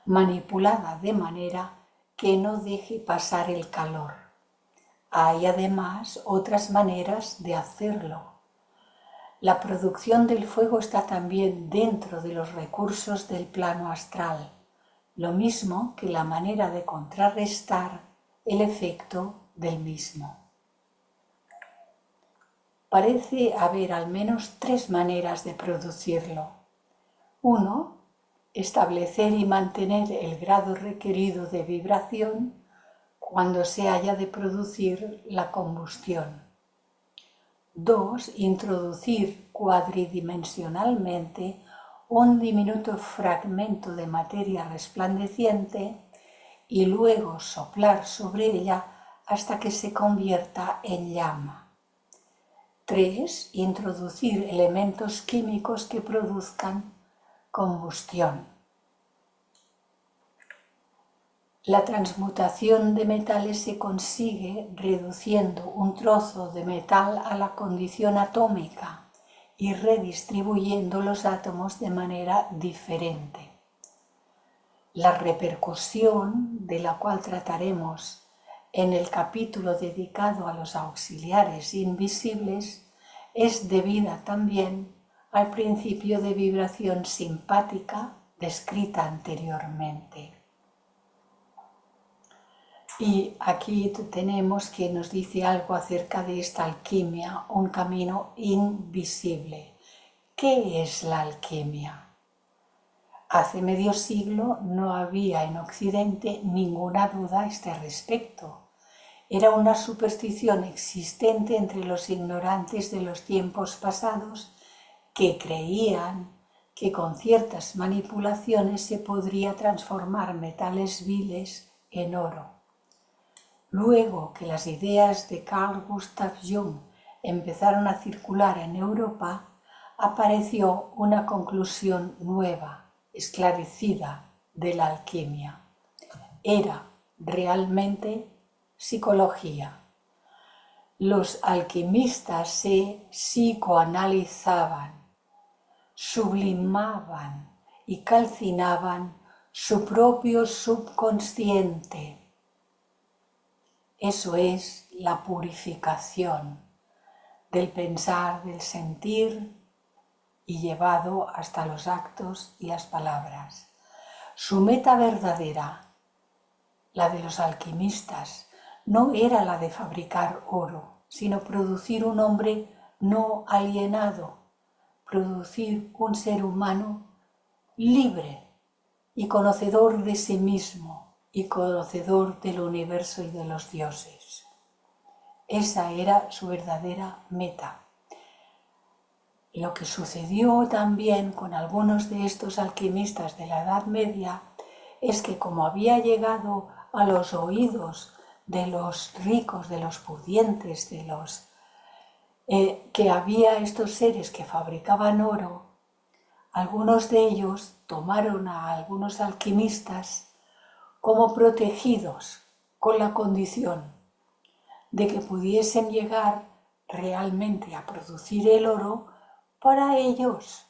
manipulada de manera que no deje pasar el calor. Hay además otras maneras de hacerlo. La producción del fuego está también dentro de los recursos del plano astral, lo mismo que la manera de contrarrestar el efecto del mismo. Parece haber al menos 3 maneras de producirlo. 1. Establecer y mantener el grado requerido de vibración cuando se haya de producir la combustión. 2. Introducir cuadridimensionalmente un diminuto fragmento de materia resplandeciente y luego soplar sobre ella hasta que se convierta en llama. 3. Introducir elementos químicos que produzcan combustión. La transmutación de metales se consigue reduciendo un trozo de metal a la condición atómica y redistribuyendo los átomos de manera diferente. La repercusión, de la cual trataremos en el capítulo dedicado a los auxiliares invisibles, es debida también al principio de vibración simpática descrita anteriormente. Y aquí tenemos que nos dice algo acerca de esta alquimia, un camino invisible. ¿Qué es la alquimia? Hace medio siglo no había en Occidente ninguna duda a este respecto. Era una superstición existente entre los ignorantes de los tiempos pasados que creían que con ciertas manipulaciones se podría transformar metales viles en oro. Luego que las ideas de Carl Gustav Jung empezaron a circular en Europa, apareció una conclusión nueva, esclarecida de la alquimia. Era realmente psicología. Los alquimistas se psicoanalizaban, sublimaban y calcinaban su propio subconsciente. Eso es la purificación del pensar, del sentir y llevado hasta los actos y las palabras. Su meta verdadera, la de los alquimistas, no era la de fabricar oro, sino producir un hombre no alienado, producir un ser humano libre y conocedor de sí mismo y conocedor del universo y de los dioses. Esa era su verdadera meta. Lo que sucedió también con algunos de estos alquimistas de la Edad Media es que, como había llegado a los oídos de los ricos, de los pudientes, de los que había estos seres que fabricaban oro, algunos de ellos tomaron a algunos alquimistas como protegidos con la condición de que pudiesen llegar realmente a producir el oro para ellos.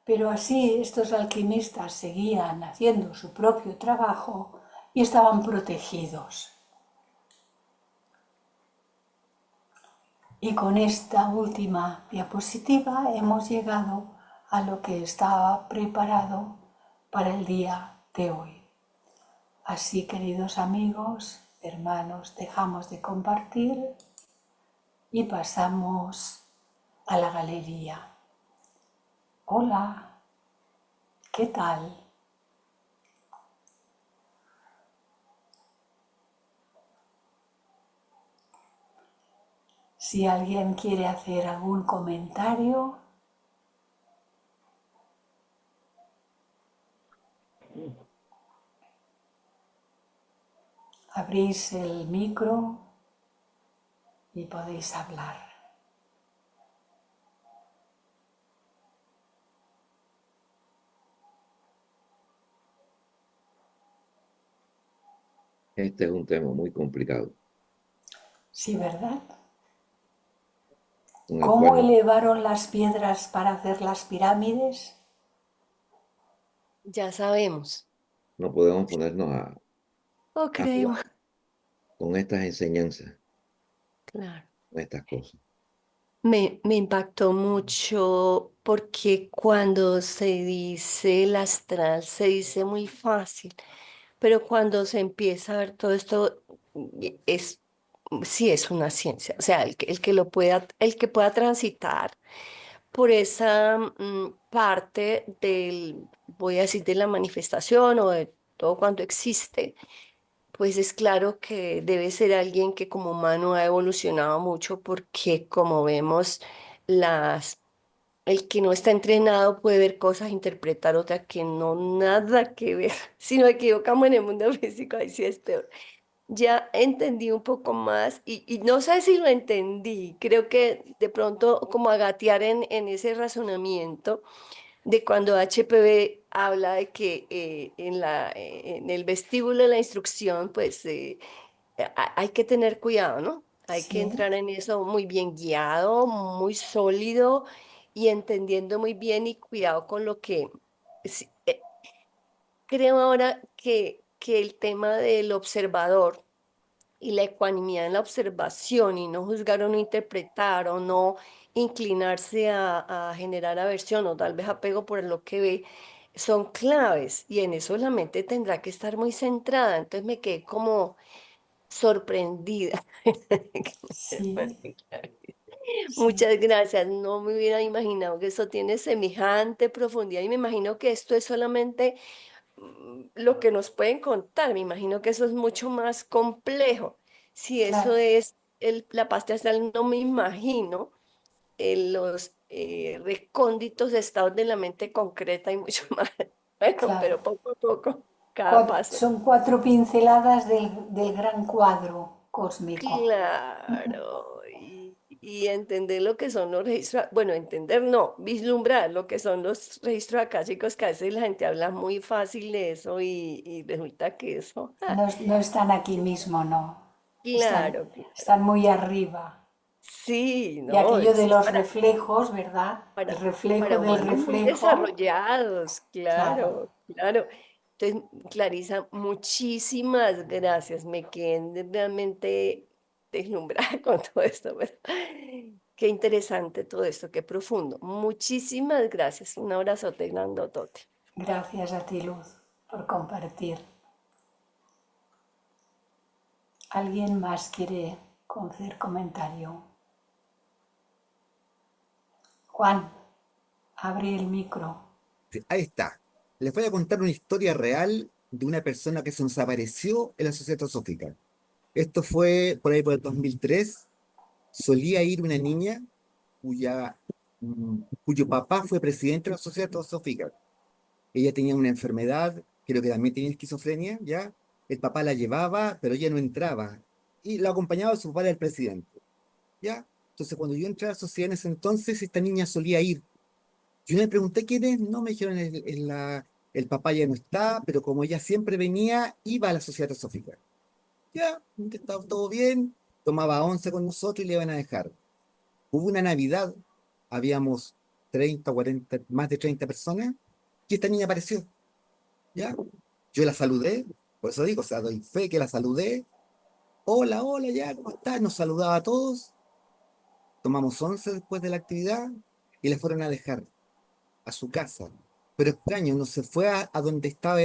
Pero así estos alquimistas seguían haciendo su propio trabajo y estaban protegidos. Y con esta última diapositiva hemos llegado a lo que estaba preparado para el día de hoy. Así, queridos amigos, hermanos, dejamos de compartir y pasamos a la galería. Hola, ¿qué tal? Si alguien quiere hacer algún comentario, abrís el micro y podéis hablar. Este es un tema muy complicado, Sí, ¿verdad? con el ¿Cómo cual elevaron las piedras para hacer las pirámides? Ya sabemos. no podemos ponernos O a jugar creemos. con estas enseñanzas, Claro. con estas cosas. Me impactó mucho porque cuando se dice el astral se dice muy fácil, pero cuando se empieza a ver todo esto es sí es una ciencia. O sea, el que pueda transitar por esa parte del, voy a decir, de la manifestación o de todo cuanto existe. Pues es claro que debe ser alguien que como humano ha evolucionado mucho porque como vemos, las, el que no está entrenado puede ver cosas, interpretar otras que no nada que ver. Si nos equivocamos en el mundo físico, ahí sí es peor. Ya entendí un poco más y no sé si lo entendí. Creo que de pronto como a gatear en ese razonamiento de cuando HPV habla de que en el vestíbulo de la instrucción, pues hay que tener cuidado, ¿no? Hay que Sí, entrar en eso muy bien guiado, muy sólido y entendiendo muy bien y cuidado con lo que... sí, creo ahora que el tema del observador y la ecuanimidad en la observación y no juzgar o no interpretar o no inclinarse a generar aversión o tal vez apego por lo que ve, son claves y en eso la mente tendrá que estar muy centrada. Entonces me quedé como sorprendida. Sí, sí, Muchas gracias. No me hubiera imaginado que eso tiene semejante profundidad y me imagino que esto es solamente lo que nos pueden contar. Me imagino que eso es mucho más complejo. Si eso claro, es la pasta astral, no me imagino los recónditos estados de la mente concreta y mucho más. Bueno, claro. pero poco a poco, cada paso. Son cuatro pinceladas del gran cuadro cósmico. Claro, y entender lo que son los registros, bueno, entender no, vislumbrar lo que son los registros akáshicos, que a veces la gente habla muy fácil de eso y resulta que eso, No, no están aquí mismo, no. Están, claro, claro. están muy arriba. Sí, Y no, aquello de eso es los reflejos, ¿verdad? El reflejo para del humanos muy reflejo. desarrollados, Claro, claro, claro. Entonces, Clarisa, muchísimas gracias. Me quedé realmente deslumbrada con todo esto. Qué interesante todo esto, qué profundo. Muchísimas gracias. Un abrazote grandotote. gracias a ti, Luz, por compartir. ¿Alguien más quiere hacer comentario? Juan, abre el micro. Sí, ahí está. Les voy a contar una historia real de una persona que se nos apareció en la Sociedad Teosófica. Esto fue por ahí por el 2003. Solía ir una niña cuya, cuyo papá fue presidente de la Sociedad Teosófica. Ella tenía una enfermedad, creo que también tenía esquizofrenia, ¿ya? El papá la llevaba, pero ella no entraba. Y la acompañaba su papá, era el presidente, ¿ya? Entonces, cuando yo entré a la sociedad en ese entonces, esta niña solía ir. Yo le pregunté quién es, no me dijeron el papá ya no está, pero como ella siempre venía, iba a la Sociedad Teosófica. Ya, estaba todo bien, tomaba once con nosotros y le iban a dejar. Hubo una Navidad, habíamos 30, 40, más de 30 personas, y esta niña apareció, ¿ya? Yo la saludé, por eso digo, o sea, doy fe que la saludé. Hola, hola, ya, ¿cómo estás? Nos saludaba a todos, tomamos once después de la actividad y la fueron a dejar a su casa. Pero extraño, no se fue a donde estaba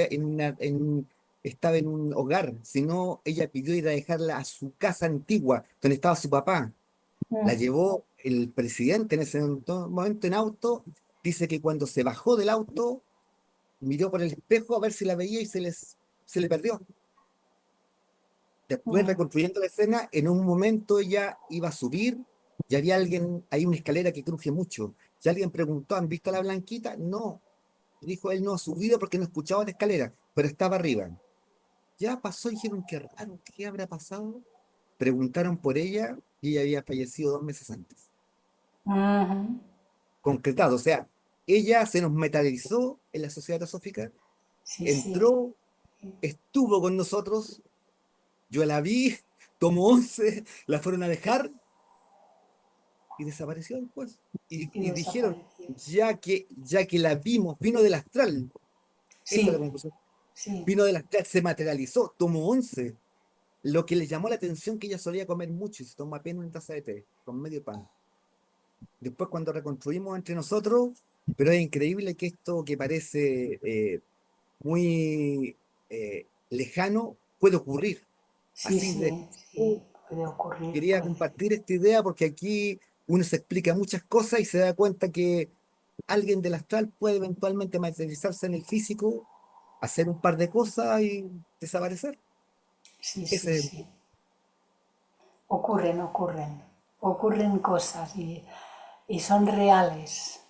estaba en un hogar, sino ella pidió ir a dejarla a su casa antigua, donde estaba su papá. La Mm, llevó el presidente en ese momento en auto. Dice que cuando se bajó del auto, miró por el espejo a ver si la veía y se le perdió. Después, mm, reconstruyendo la escena, en un momento ella iba a subir y había alguien, hay una escalera que cruje mucho. Y alguien preguntó, ¿han visto a la Blanquita? No. Dijo, él no ha subido porque no escuchaba la escalera, pero estaba arriba. Ya pasó y dijeron, qué raro, ¿qué habrá pasado? Preguntaron por ella y ella había fallecido 2 meses antes. mhm. Concretado, o sea, ella se nos metalizó en la sociedad teosófica, Sí, sí. entró, estuvo con nosotros, yo la vi, tomó once, la fueron a dejar y desapareció después. Y Y dijeron, desapareció. ya que la vimos, vino del astral. Esa es la Sí, conclusión. sí. Vino del astral, se materializó, tomó once. Lo que le llamó la atención que ella solía comer mucho y se toma apenas una taza de té con medio pan. Después cuando reconstruimos entre nosotros, pero es increíble que esto que parece muy lejano puede ocurrir. Sí, Así de, sí, sí. Puede ocurrir, quería puede. compartir esta idea porque aquí uno se explica muchas cosas y se da cuenta que alguien del astral puede eventualmente materializarse en el físico, hacer un par de cosas y desaparecer. Sí, sí, Ese, sí. Ocurren, ocurren. Ocurren cosas y son reales.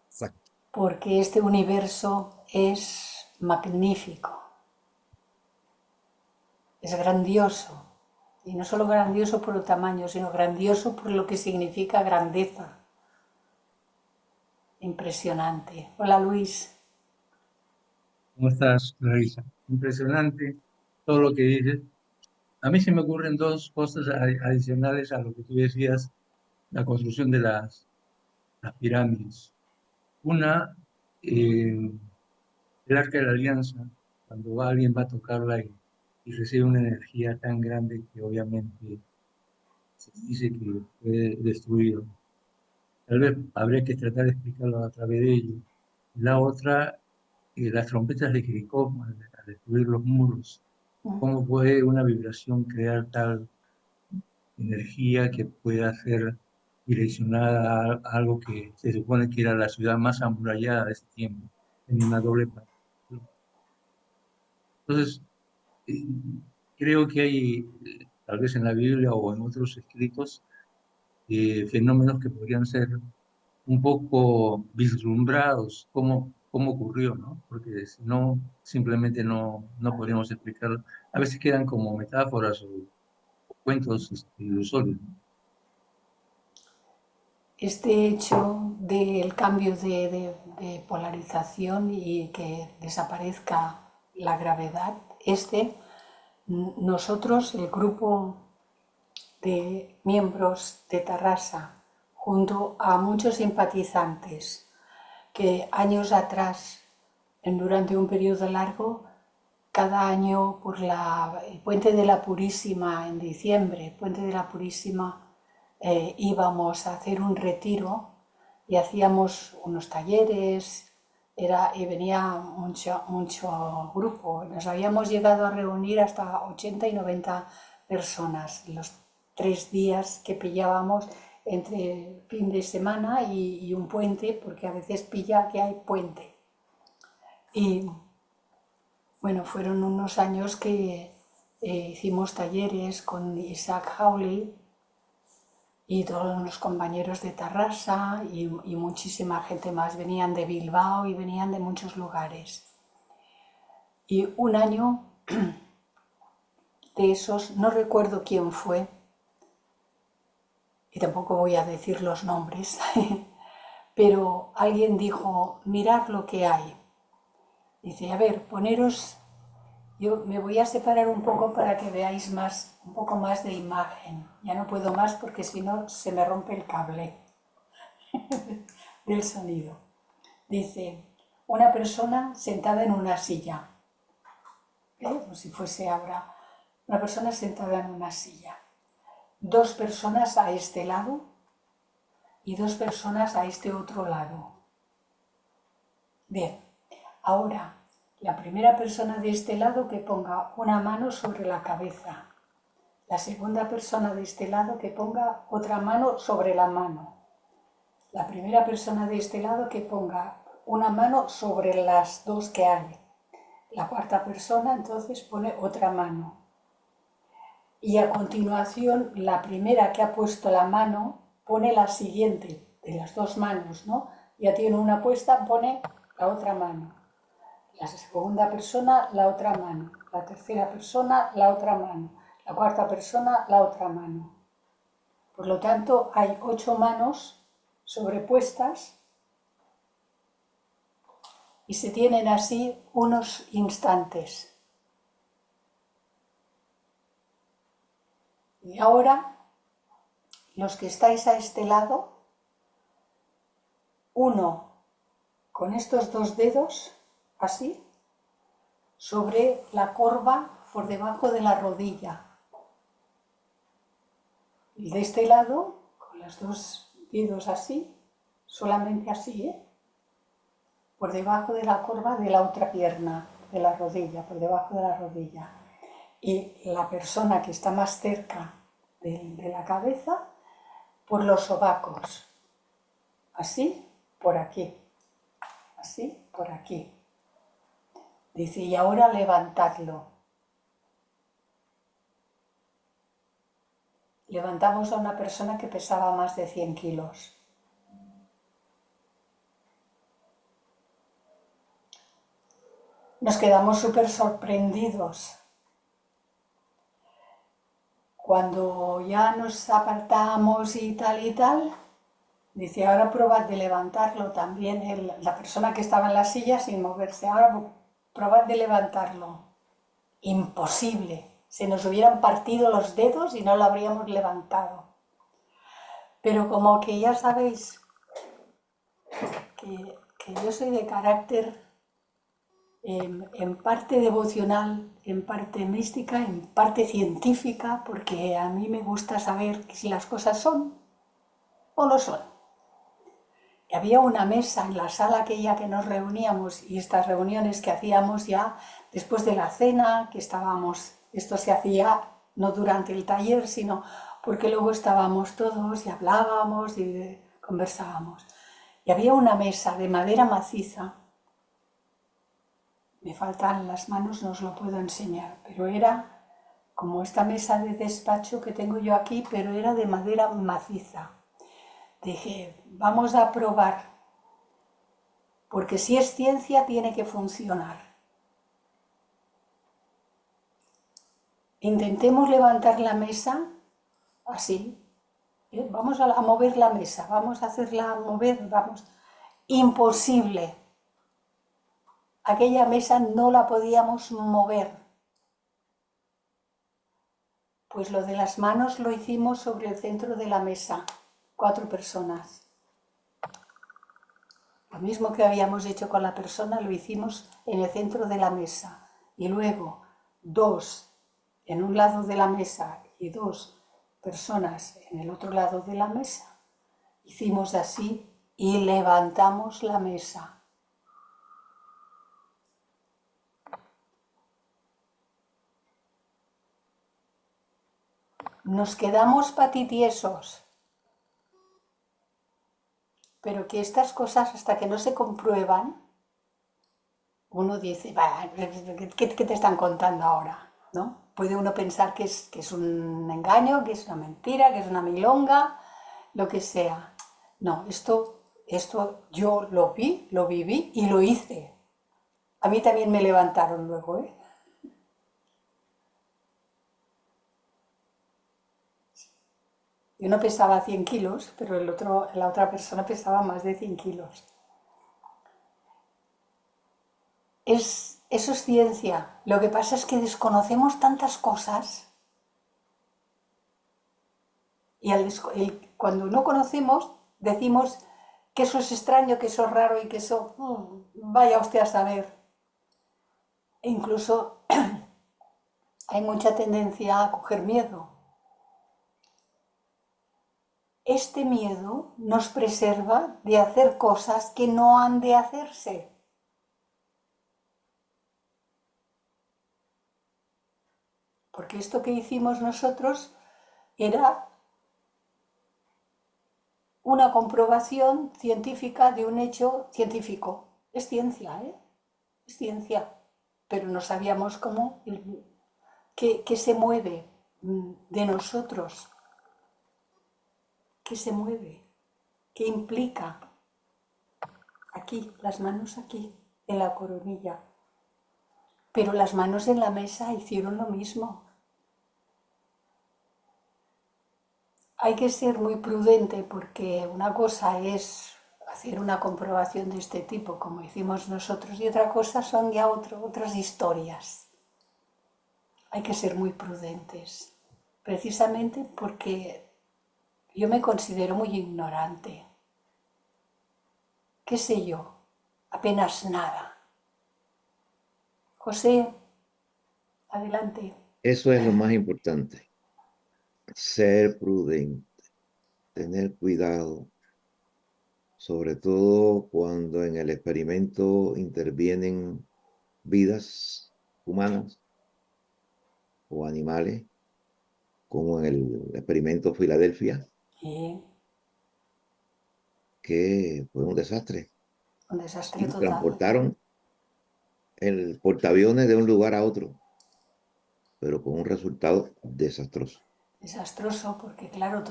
exacto. Porque este universo es magnífico, es grandioso. Y no solo grandioso por el tamaño, sino grandioso por lo que significa grandeza. Impresionante. Hola Luis. ¿Cómo estás, Larisa? Impresionante todo lo que dices. A mí se me ocurren dos cosas adicionales a lo que tú decías, la construcción de las pirámides. Una, el Arca de la Alianza, cuando alguien va a tocarla y recibe una energía tan grande que obviamente se dice que fue destruido. Tal vez habría que tratar de explicarlo a través de ello. La otra las trompetas de Jericó al destruir los muros. ¿Cómo puede una vibración crear tal energía que pueda ser direccionada a algo que se supone que era la ciudad más amurallada de ese tiempo, en una doble parte? Entonces, eh, creo que hay, tal vez en la Biblia o en otros escritos, fenómenos que podrían ser un poco vislumbrados cómo ocurrió, ¿no? Porque si no, simplemente no podríamos explicarlo. A veces quedan como metáforas o cuentos ilusorios, ¿no? Este hecho del cambio de polarización y que desaparezca la gravedad, nosotros, el grupo de miembros de Tarrasa, junto a muchos simpatizantes que años atrás, durante un periodo largo, cada año por el Puente de la Purísima en diciembre, Puente de la Purísima, íbamos a hacer un retiro y hacíamos unos talleres, y venía mucho grupo. Nos habíamos llegado a reunir hasta 80 y 90 personas los 3 días que pillábamos entre fin de semana y un puente, porque a veces pilla que hay puente. Y bueno, fueron unos años que hicimos talleres con Isaac Hawley y todos los compañeros de Tarrasa y muchísima gente más. Venían de Bilbao y venían de muchos lugares. Y un año de esos, no recuerdo quién fue, y tampoco voy a decir los nombres, pero alguien dijo, mirad lo que hay. Dice, a ver, poneros, yo me voy a separar un poco para que veáis un poco más de imagen. Ya no puedo más porque si no se me rompe el cable del sonido. Dice, una persona sentada en una silla, como si fuese ahora, una persona sentada en una silla. 2 personas a este lado y 2 personas a este otro lado. Bien, ahora la primera persona de este lado que ponga una mano sobre la cabeza. La segunda persona de este lado que ponga otra mano sobre la mano. La primera persona de este lado que ponga una mano sobre las 2 que hay. La cuarta persona entonces pone otra mano. Y a continuación, la primera que ha puesto la mano pone la siguiente de las 2 manos, ¿no? Ya tiene una puesta, pone la otra mano. La segunda persona, la otra mano. La tercera persona, la otra mano. La cuarta persona, la otra mano. Por lo tanto, hay 8 manos sobrepuestas y se tienen así unos instantes. Y ahora, los que estáis a este lado, uno con estos 2 dedos, así, sobre la corva por debajo de la rodilla. Y de este lado, con los 2 dedos así, solamente así, por debajo de la corva de la otra pierna, de la rodilla, por debajo de la rodilla. Y la persona que está más cerca de la cabeza, por los sobacos. Así, por aquí. Así, por aquí. Dice, y ahora levantadlo. Levantamos a una persona que pesaba más de 100 kilos. Nos quedamos súper sorprendidos. Cuando ya nos apartamos y tal, dice, ahora probad de levantarlo también, la persona que estaba en la silla sin moverse, ahora probad de levantarlo. Imposible, se nos hubieran partido los dedos y no lo habríamos levantado. Pero como que ya sabéis que yo soy de carácter en parte devocional, en parte mística, en parte científica, porque a mí me gusta saber si las cosas son o no son. Y había una mesa en la sala aquella que nos reuníamos y estas reuniones que hacíamos ya después de la cena, que estábamos, esto se hacía no durante el taller, sino porque luego estábamos todos y hablábamos y conversábamos. Y había una mesa de madera maciza, me faltan las manos, no os lo puedo enseñar, pero era como esta mesa de despacho que tengo yo aquí, pero era de madera maciza. Dije, vamos a probar, porque si es ciencia tiene que funcionar. Intentemos levantar la mesa así. Vamos a mover la mesa, vamos a hacerla mover, vamos. Imposible. Aquella mesa no la podíamos mover. Pues lo de las manos lo hicimos sobre el centro de la mesa, 4 personas. Lo mismo que habíamos hecho con la persona lo hicimos en el centro de la mesa. Y luego 2 en un lado de la mesa y 2 personas en el otro lado de la mesa. Hicimos así y levantamos la mesa. Nos quedamos patitiesos, pero que estas cosas hasta que no se comprueban, uno dice, ¿qué te están contando ahora? ¿No? Puede uno pensar que es un engaño, que es una mentira, que es una milonga, lo que sea. No, esto yo lo vi, lo viví y lo hice. A mí también me levantaron luego, ¿eh? Yo no pesaba 100 kilos, pero la otra persona pesaba más de 100 kilos. Eso es ciencia. Lo que pasa es que desconocemos tantas cosas y cuando no conocemos decimos que eso es extraño, que eso es raro y que eso, vaya usted a saber. E incluso hay mucha tendencia a coger miedo. Este miedo nos preserva de hacer cosas que no han de hacerse. Porque esto que hicimos nosotros era una comprobación científica de un hecho científico. Es ciencia, ¿eh? Es ciencia. Pero no sabíamos cómo, qué se mueve de nosotros. ¿Qué se mueve? ¿Qué implica? Aquí, las manos aquí, en la coronilla. Pero las manos en la mesa hicieron lo mismo. Hay que ser muy prudente porque una cosa es hacer una comprobación de este tipo, como hicimos nosotros, y otra cosa son ya otras historias. Hay que ser muy prudentes, precisamente porque yo me considero muy ignorante. ¿Qué sé yo? Apenas nada. José, adelante. Eso es lo más importante. Ser prudente, tener cuidado, sobre todo cuando en el experimento intervienen vidas humanas o animales, como en el experimento Filadelfia, Sí, que fue un desastre. un desastre Y total. transportaron el portaaviones de un lugar a otro, pero con un resultado desastroso. Desastroso, porque claro,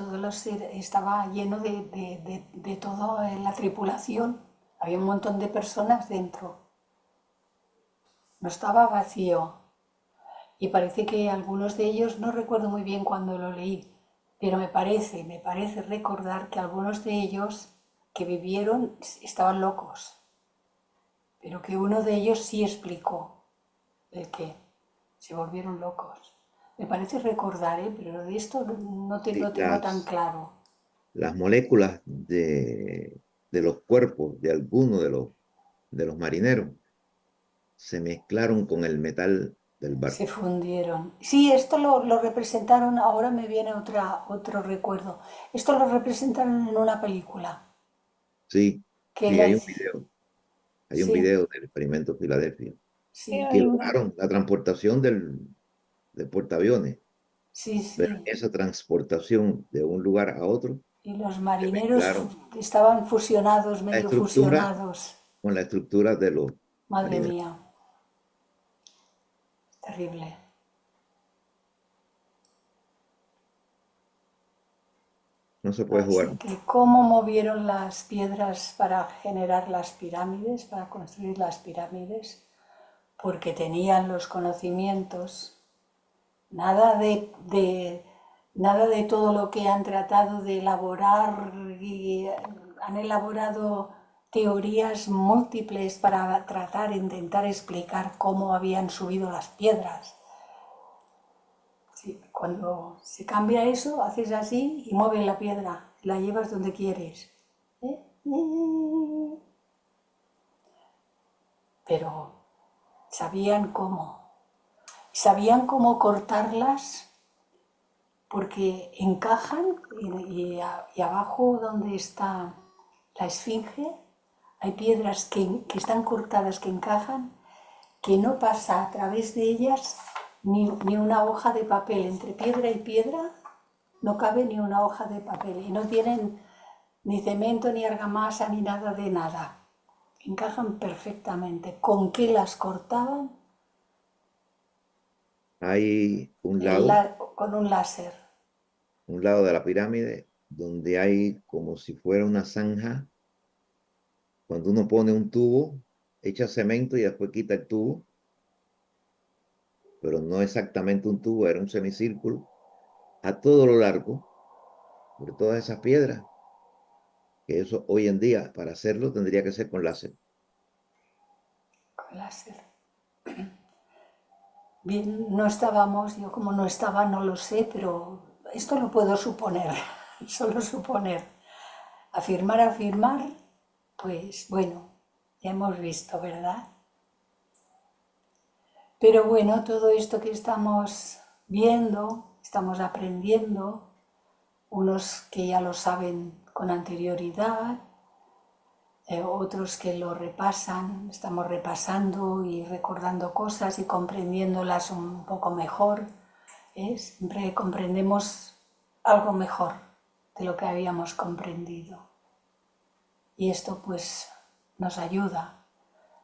estaba lleno de toda la tripulación. Había un montón de personas dentro. No estaba vacío. Y parece que algunos de ellos, no recuerdo muy bien cuando lo leí, pero me parece recordar que algunos de ellos que vivieron estaban locos. Pero que uno de ellos sí explicó el qué. Se volvieron locos. Me parece recordar, pero de esto no lo tengo tan claro. Las moléculas de los cuerpos de algunos de los marineros se mezclaron con el metal del barco. Se fundieron. Sí, esto lo representaron, ahora me viene otro recuerdo. Esto lo representaron en una película. Sí, Que Sí, la hay un hice- video. Hay un sí, video del experimento Filadelfia. sí, Que lograron la transportación del portaaviones. sí, Pero sí. esa transportación de un lugar a otro, Y los se marineros mezclaron estaban fusionados, la medio estructura fusionados. con la estructura de los Madre marineros. mía, terrible. No se puede Así jugar. que, ¿cómo movieron las piedras para generar las pirámides, para construir las pirámides? Porque tenían los conocimientos, nada de todo lo que han tratado de elaborar y han elaborado teorías múltiples para tratar, intentar explicar cómo habían subido las piedras. Sí, cuando se cambia eso, haces así y mueves la piedra, la llevas donde quieres. ¿Eh? Pero sabían sabían cómo cortarlas porque encajan y abajo donde está la esfinge hay piedras que están cortadas, que encajan, que no pasa a través de ellas ni una hoja de papel. Entre piedra y piedra no cabe ni una hoja de papel y no tienen ni cemento, ni argamasa, ni nada de nada. Encajan perfectamente. ¿Con qué las cortaban? Hay un lado Con un láser. de la pirámide donde hay como si fuera una zanja. Cuando uno pone un tubo, echa cemento y después quita el tubo, pero no exactamente un tubo, era un semicírculo, a todo lo largo, por todas esas piedras, que eso hoy en día, para hacerlo, tendría que ser con láser. Con láser. Bien, no estábamos, yo como no estaba no lo sé, pero esto lo puedo suponer, solo suponer. Afirmar, pues bueno, ya hemos visto, ¿verdad? Pero bueno, todo esto que estamos viendo, estamos aprendiendo, unos que ya lo saben con anterioridad, otros que lo repasan, estamos repasando y recordando cosas y comprendiéndolas un poco mejor. Siempre comprendemos algo mejor de lo que habíamos comprendido. Y esto pues nos ayuda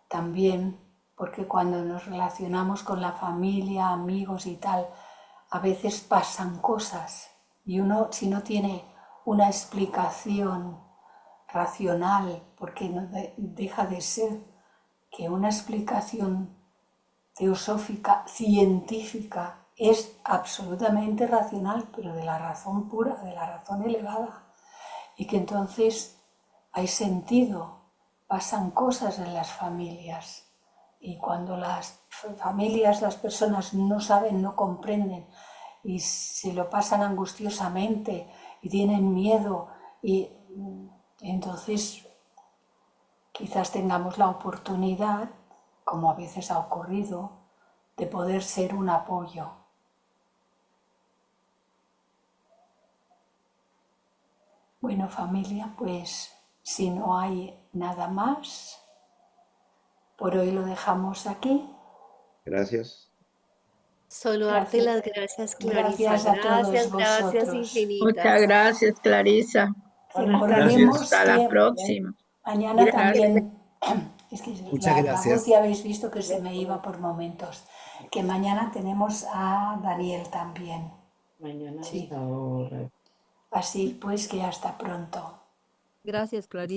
también porque cuando nos relacionamos con la familia, amigos y tal, a veces pasan cosas y uno si no tiene una explicación racional, porque no deja de ser que una explicación teosófica, científica, es absolutamente racional, pero de la razón pura, de la razón elevada, y que entonces hay sentido, pasan cosas en las familias, y cuando las familias, las personas no saben, no comprenden, y se lo pasan angustiosamente, y tienen miedo, y entonces quizás tengamos la oportunidad, como a veces ha ocurrido, de poder ser un apoyo. Bueno, familia, pues si no hay nada más, por hoy lo dejamos aquí. Gracias. Solo darte las gracias, Clarisa. Gracias a todos Gracias, gracias vosotros. infinitas. Muchas gracias, Clarisa. Recordemos Hasta la que próxima. mañana también, es que Muchas la voz gracias. ya habéis visto que se me iba por momentos, que mañana tenemos a Daniel también. Mañana Sí. hasta ahora. Así pues que hasta pronto. Gracias, Clarisa.